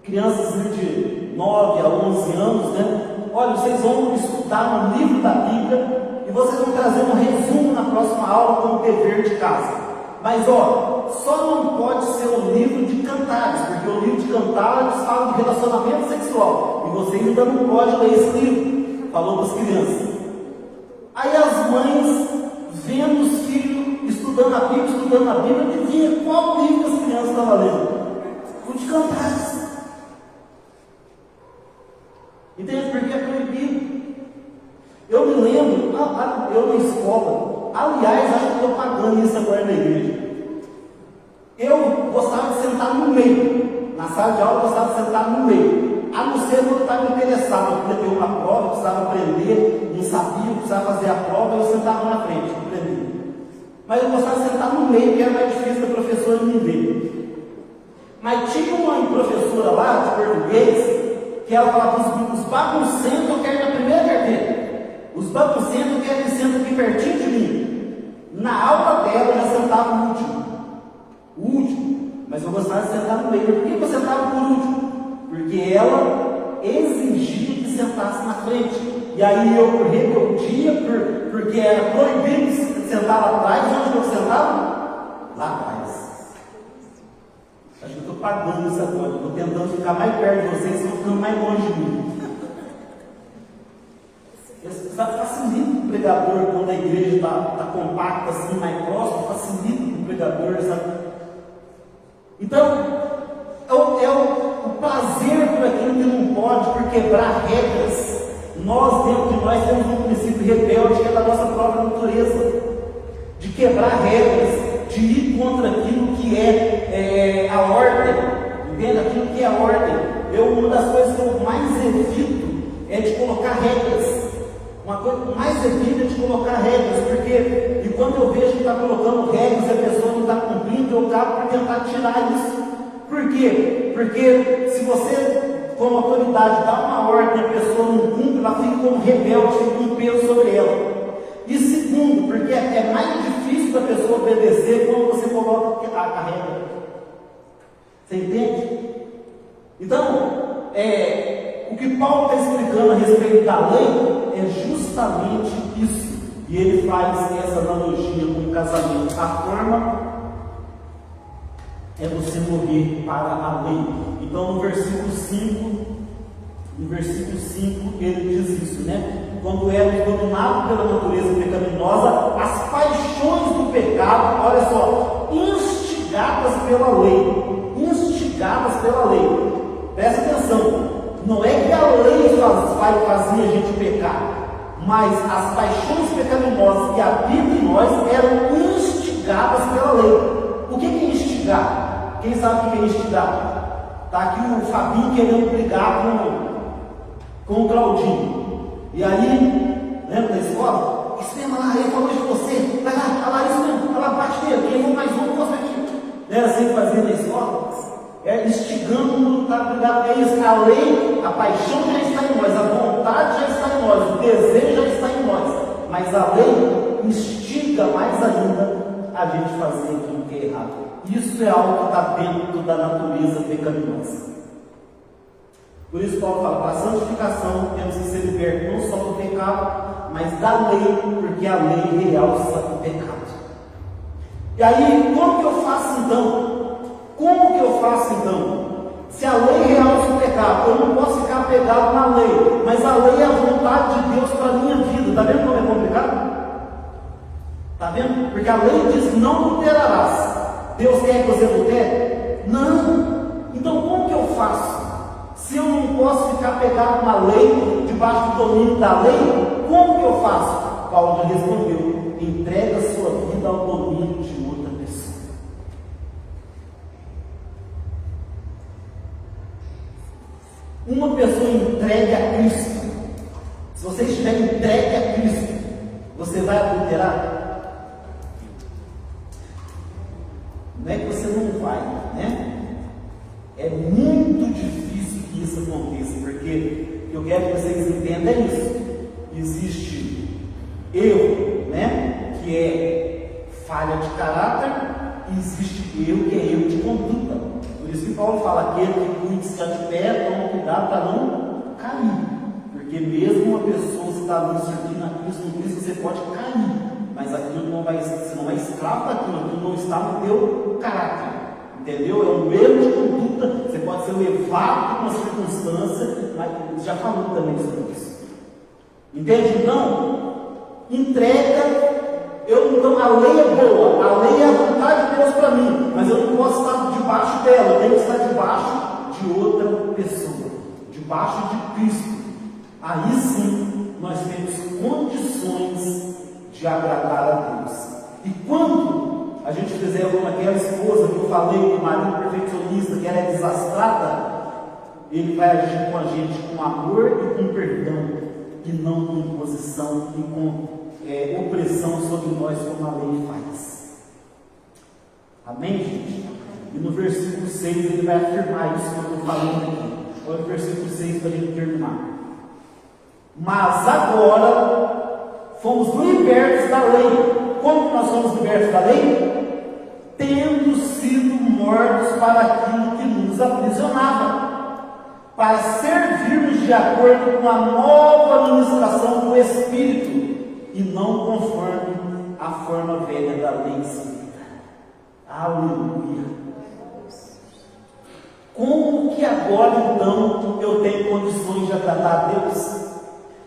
crianças de 9 a 11 anos, né? Olha, vocês vão estudar um livro da Bíblia e vocês vão trazer um resumo na próxima aula como dever de casa. Mas ó, só não pode ser um livro de cantares, porque o livro de cantares fala de relacionamento sexual e você ainda não pode ler esse livro. Falou para as crianças. Aí as mães, vendo os filhos estudando a Bíblia, adivinha qual livro as crianças estavam lendo? O de cantares. Entende? Porque é proibido. Eu me lembro, eu na escola, aliás, acho que estou pagando isso agora na igreja. Eu gostava de sentar no meio, na sala de aula eu gostava de sentar no meio, a não ser quando eu estava interessado, eu queria ter uma prova, eu precisava aprender, não sabia, eu precisava fazer a prova, eu sentava na frente, aprender. Mas eu gostava de sentar no meio, que era mais difícil da professora me ver. Mas tinha uma professora lá, de português, que ela falava: os baguncentos eu quero na primeira carteira. Os baguncentos eu quero que sentam aqui pertinho de mim. Na aula dela eu já sentava no último. O último. Mas eu gostava de sentar no meio. Por que eu sentava por último? Porque ela exigia que sentasse na frente. E aí eu rebeldia, porque era proibido sentar lá atrás. Onde eu sentava? Lá atrás. Acho que eu estou pagando isso agora. Estou tentando ficar mais perto de vocês, estou ficando mais longe de mim. Facilita o pregador quando a igreja está compacta, assim, mais próxima, facilita o pregador, sabe? Então, é o prazer por aquilo que não pode, por quebrar regras. Nós, dentro de nós, temos um princípio rebelde que é da nossa própria natureza, de quebrar regras, de ir contra aquilo que é a ordem, entende? Aquilo que é a ordem. Uma das coisas que eu mais evito é de colocar regras. Uma coisa que mais evito é de colocar regras, porque e quando eu vejo que está colocando regras e a pessoa não está cumprindo, eu acabo por tentar tirar isso. Por quê? Porque se você, como autoridade, dá uma ordem e a pessoa não cumpre, ela fica como rebelde, fica com um peso sobre ela. E segundo, porque é mais difícil da pessoa obedecer quando você coloca a regra. Você entende? Então, o que Paulo está explicando a respeito da lei é justamente isso. E ele faz essa analogia com o casamento. A forma é você morrer para a lei. Então, no versículo 5, ele diz isso, né? Quando éramos dominados pela natureza pecaminosa, as paixões do pecado, olha só, instigadas pela lei. Presta atenção. Não é que a lei fazia a gente pecar, mas as paixões pecaminosas que habitam em nós eram instigadas pela lei. O que é instigar? Quem sabe o que é instigar? Está aqui o Fabinho querendo brigar com o Claudinho. E aí, lembra da escola? Isso mesmo, ele falou de você. Vai lá, olha lá, isso mesmo, olha lá, bate nele, quem for mais um, mostra aqui. Não era assim que fazia na escola? Instigando o mundo a brigar. É isso, a lei, a paixão já está em nós, a vontade já está em nós, o desejo já está em nós. Mas a lei instiga mais ainda a gente fazer aquilo que é errado. Isso é algo que está dentro da natureza pecaminosa. Por isso Paulo fala, para a santificação temos que ser libertos não só do pecado, mas da lei, porque a lei realça o pecado. E aí, como que eu faço então? Se a lei realça o pecado, eu não posso ficar apegado na lei, mas a lei é a vontade de Deus para a minha vida. Está vendo como é complicado? Está vendo? Porque a lei diz: não adulterarás. Deus quer que você adultere? Não. Então como que eu faço? Se eu não posso ficar apegado na lei, debaixo do domínio da lei, como que eu faço? Paulo respondeu: entrega a sua vida ao domínio de outra pessoa. Uma pessoa entregue a Cristo, se você estiver entregue a Cristo, você vai adulterar? Não é que você não vai, né? É muito difícil que isso aconteça, porque eu quero que vocês entendam isso. Existe erro, né? Que é falha de caráter, e existe erro que é erro de conduta. Por isso que Paulo fala: aquele que cuide está de pé, toma cuidado para não cair. Porque mesmo uma pessoa, se está ali servindo a Cristo, no Cristo, você pode cair. Mas aquilo não vai, você não é escravo daquilo, aquilo não está no teu caráter. Entendeu? É um erro de conduta. Você pode ser levado por uma circunstância, mas já falou também sobre isso. Entende? Então, entrega. Então a lei é boa, a lei é a vontade de Deus para mim, mas eu não posso estar debaixo dela, eu tenho que estar debaixo de outra pessoa, debaixo de Cristo. Aí sim nós temos condições de agradar a Deus. E quando a gente fizer como aquela esposa que eu falei, que o marido perfeccionista, que ela é desastrada, ele vai agir com a gente com amor e com perdão, e não com imposição e com opressão sobre nós, como a lei faz. Amém, gente? E no versículo 6 ele vai afirmar isso que eu estou falando aqui. Olha o versículo 6 para a gente terminar. Mas agora fomos libertos da lei. Como que nós somos libertos da lei? Tendo sido mortos para aquilo que nos aprisionava, para servirmos de acordo com a nova administração do Espírito, e não conforme a forma velha da lei civil. Aleluia! Como que agora então eu tenho condições de agradar a Deus?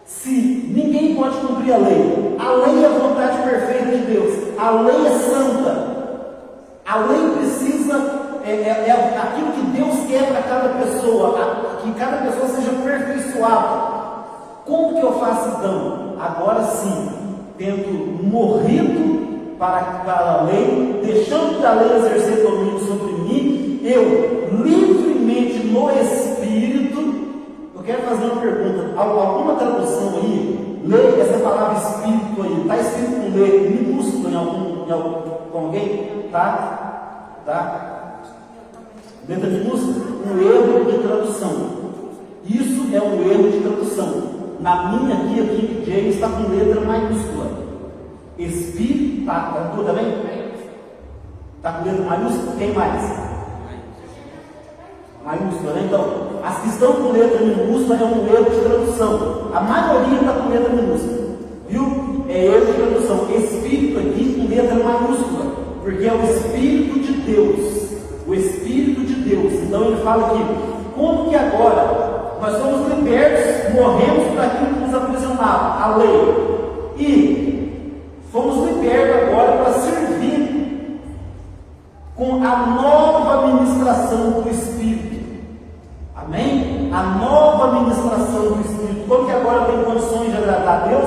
Se ninguém pode cumprir a lei é a vontade perfeita de Deus, a lei é santa, a lei precisa, é aquilo que Deus quer para cada pessoa, que cada pessoa seja aperfeiçoada. Como que eu faço então? Agora sim, tendo morrido para a lei, deixando que a lei exercer domínio sobre mim, eu livremente no Espírito. Eu quero fazer uma pergunta: alguma tradução aí, lei, essa palavra Espírito aí, está escrito com lei minúsculo com alguém? Tá? Letra minúscula? Um erro de tradução. Isso é um erro de tradução. Na minha aqui, a King James está com letra maiúscula. Espírito, está tudo também? Está com letra maiúscula? Quem mais? Maiúscula, né? Então, as que estão com letra minúscula é um erro de tradução. A maioria está com letra minúscula. Viu? É erro de tradução. Espírito aqui com letra maiúscula, porque é o Espírito de Deus. O Espírito de Deus. Então ele fala aqui: como que agora nós somos libertos, morremos para aquilo que nos aprisionava, a lei, e fomos libertos agora para servir com a nova administração do Espírito. Amém? A nova administração do Espírito. Como que agora tem condições de agradar a Deus?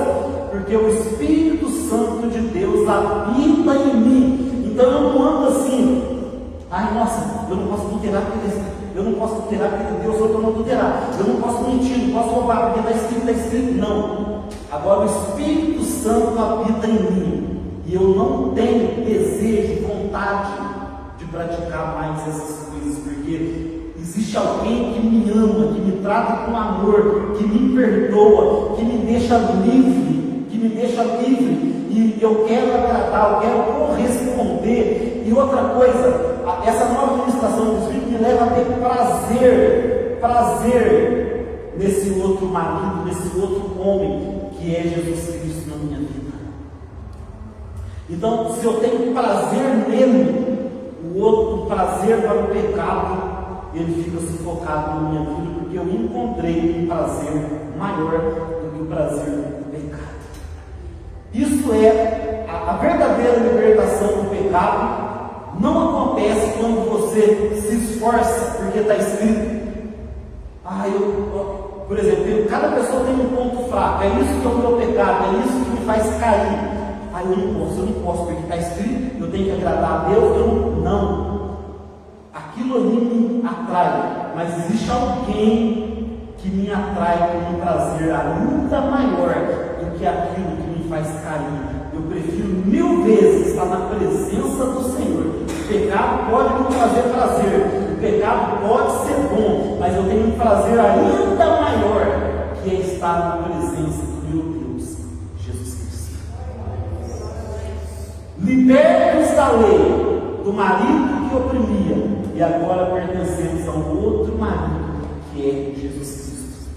Porque o Espírito Santo de Deus habita em mim. Então eu não ando assim: ai, nossa, eu não posso adulterar porque eu não posso adulterar porque Deus falou para não adulterar. Eu não posso mentir, não posso roubar porque está escrito. Não. Agora o Espírito Santo habita em mim. E eu não tenho desejo, vontade de praticar mais essas coisas, porque existe alguém que me ama, que me trata com amor, que me perdoa, que me deixa livre. E eu quero agradar, eu quero corresponder. E outra coisa, essa nova administração do Espírito me leva a ter prazer nesse outro marido, nesse outro homem que é Jesus Cristo na minha vida. Então, se eu tenho prazer nele, o prazer para o pecado ele fica sufocado na minha vida, porque eu encontrei um prazer maior do que o prazer do pecado. Isso é a verdadeira libertação do pecado. Não acontece quando você se esforça, porque está escrito. Por exemplo, cada pessoa tem um ponto fraco, é isso que é o meu pecado, é isso que me faz cair. Eu não posso, porque está escrito, eu tenho que agradar a Deus, não. Aquilo ali me atrai, mas existe alguém que me atrai com um prazer ainda maior do que aquilo que me faz cair. Eu prefiro 1000 vezes estar na presença do Senhor. O pecado pode me trazer prazer, o pecado pode ser bom, mas eu tenho um prazer ainda maior, que é estar na presença do meu Deus, Jesus Cristo. Libertos da lei, do marido que oprimia, e agora pertencemos a um outro marido, que é Jesus Cristo.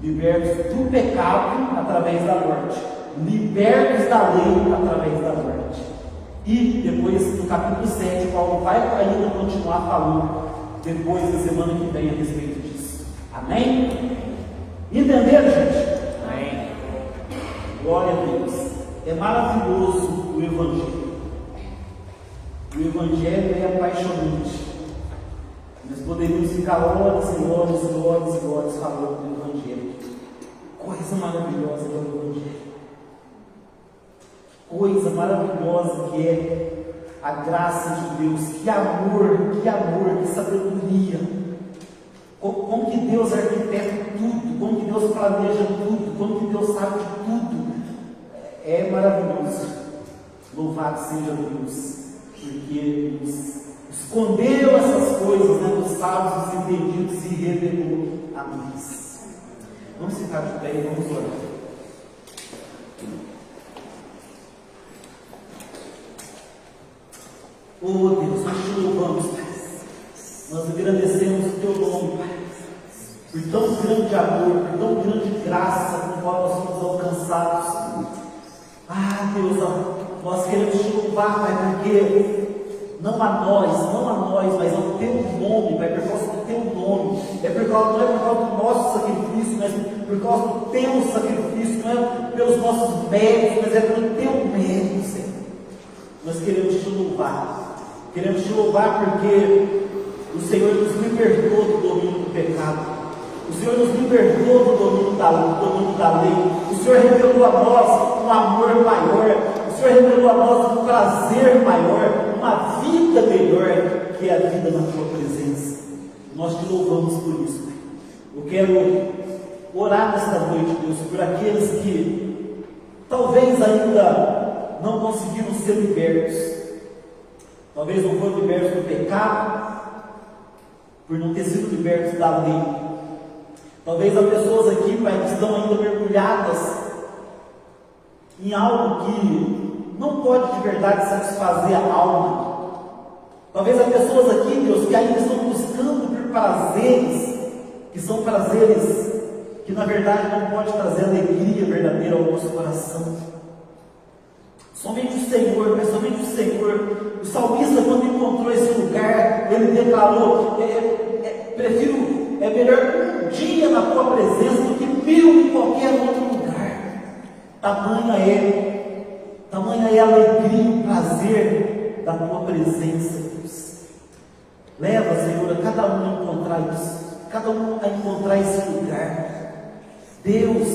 Libertos do pecado através da morte, libertos da lei através da morte. E depois, no capítulo 7, Paulo vai ainda continuar falando, depois da semana que vem, a respeito disso. Amém? Entenderam, gente? Amém. Glória a Deus. É maravilhoso o Evangelho. O Evangelho é apaixonante. Nós poderíamos ficar horas e horas e horas e horas falando do Evangelho. Coisa maravilhosa que é o Evangelho. Coisa maravilhosa que é a graça de Deus. Que amor, que sabedoria. Como que Deus arquiteta tudo, como que Deus planeja tudo, como que Deus sabe de tudo. É maravilhoso. Louvado seja Deus, porque nos escondeu essas coisas, dos sábios, dos entendidos, e revelou a nós. Vamos ficar de pé e vamos orar. Oh Deus, nós te louvamos, Pai. Nós agradecemos o teu nome, Pai, por tão grande amor, por tão grande graça com a qual nós somos alcançados. Deus, nós queremos te louvar, Pai, porque não a nós, mas ao teu nome, Pai, por causa do teu nome, não é por causa do nosso sacrifício, mas por causa do teu sacrifício, não é pelos nossos méritos, mas é pelo teu mérito, Senhor. Nós queremos te louvar porque o Senhor nos libertou do domínio do pecado. O Senhor nos libertou do domínio da lei. O Senhor revelou a nós um amor maior. O Senhor revelou a nós um prazer maior, uma vida melhor, que é a vida na tua presença. Nós te louvamos por isso, Pai. Eu quero orar nesta noite, Deus, por aqueles que talvez ainda não conseguiram ser libertos. Talvez não foram libertos do pecado, por não ter sido libertos da lei. Talvez há pessoas aqui, Pai, que estão ainda mergulhadas em algo que não pode de verdade satisfazer a alma. Talvez há pessoas aqui, Deus, que ainda estão buscando por prazeres, que são prazeres que na verdade não pode trazer alegria verdadeira ao nosso coração. Somente o Senhor, mas somente o Senhor. O salmista, quando encontrou esse lugar, ele declarou: é melhor um dia na tua presença do que 1000 em qualquer outro lugar. Tamanha é a alegria, o prazer da tua presença, Deus. Leva, Senhor, a cada um a encontrar isso, cada um a encontrar esse lugar. Deus,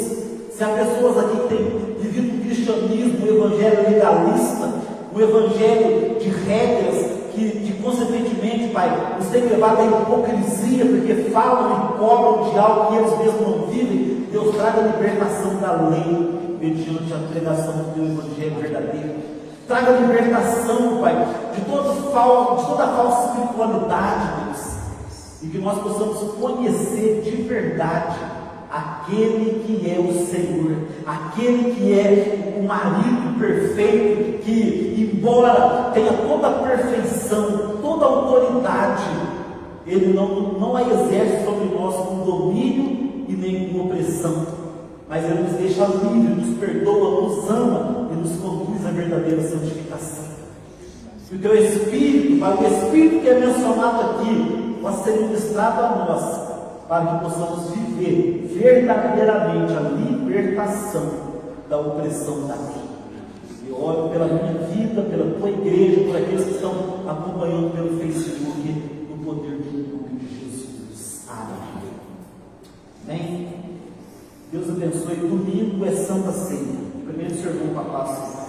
se há pessoas aqui que têm vivido o cristianismo, o evangelho legalista, o evangelho de regras, que consequentemente, Pai, nos tem levado à hipocrisia, porque falam e cobram de algo que eles mesmos não vivem, Deus, traga a libertação da lei mediante a pregação do teu evangelho verdadeiro. Traga a libertação, Pai, de toda falsa espiritualidade, Deus, e que nós possamos conhecer de verdade aquele que é o Senhor, aquele que é o marido perfeito, que, embora tenha toda a perfeição, toda a autoridade, ele não a exerce sobre nós com domínio e nem com opressão, mas ele nos deixa livre, nos perdoa, nos ama e nos conduz à verdadeira santificação. E o teu Espírito, Pai, o Espírito que é mencionado aqui, possa ser ministrado a nós, para que possamos viver verdadeiramente a libertação da opressão da vida. Eu oro pela minha vida, pela tua igreja, por aqueles que estão acompanhando pelo Facebook, no poder do nome de Jesus. Amém. Amém. Deus abençoe. Domingo é Santa Ceia. Primeiro sermão para a paz.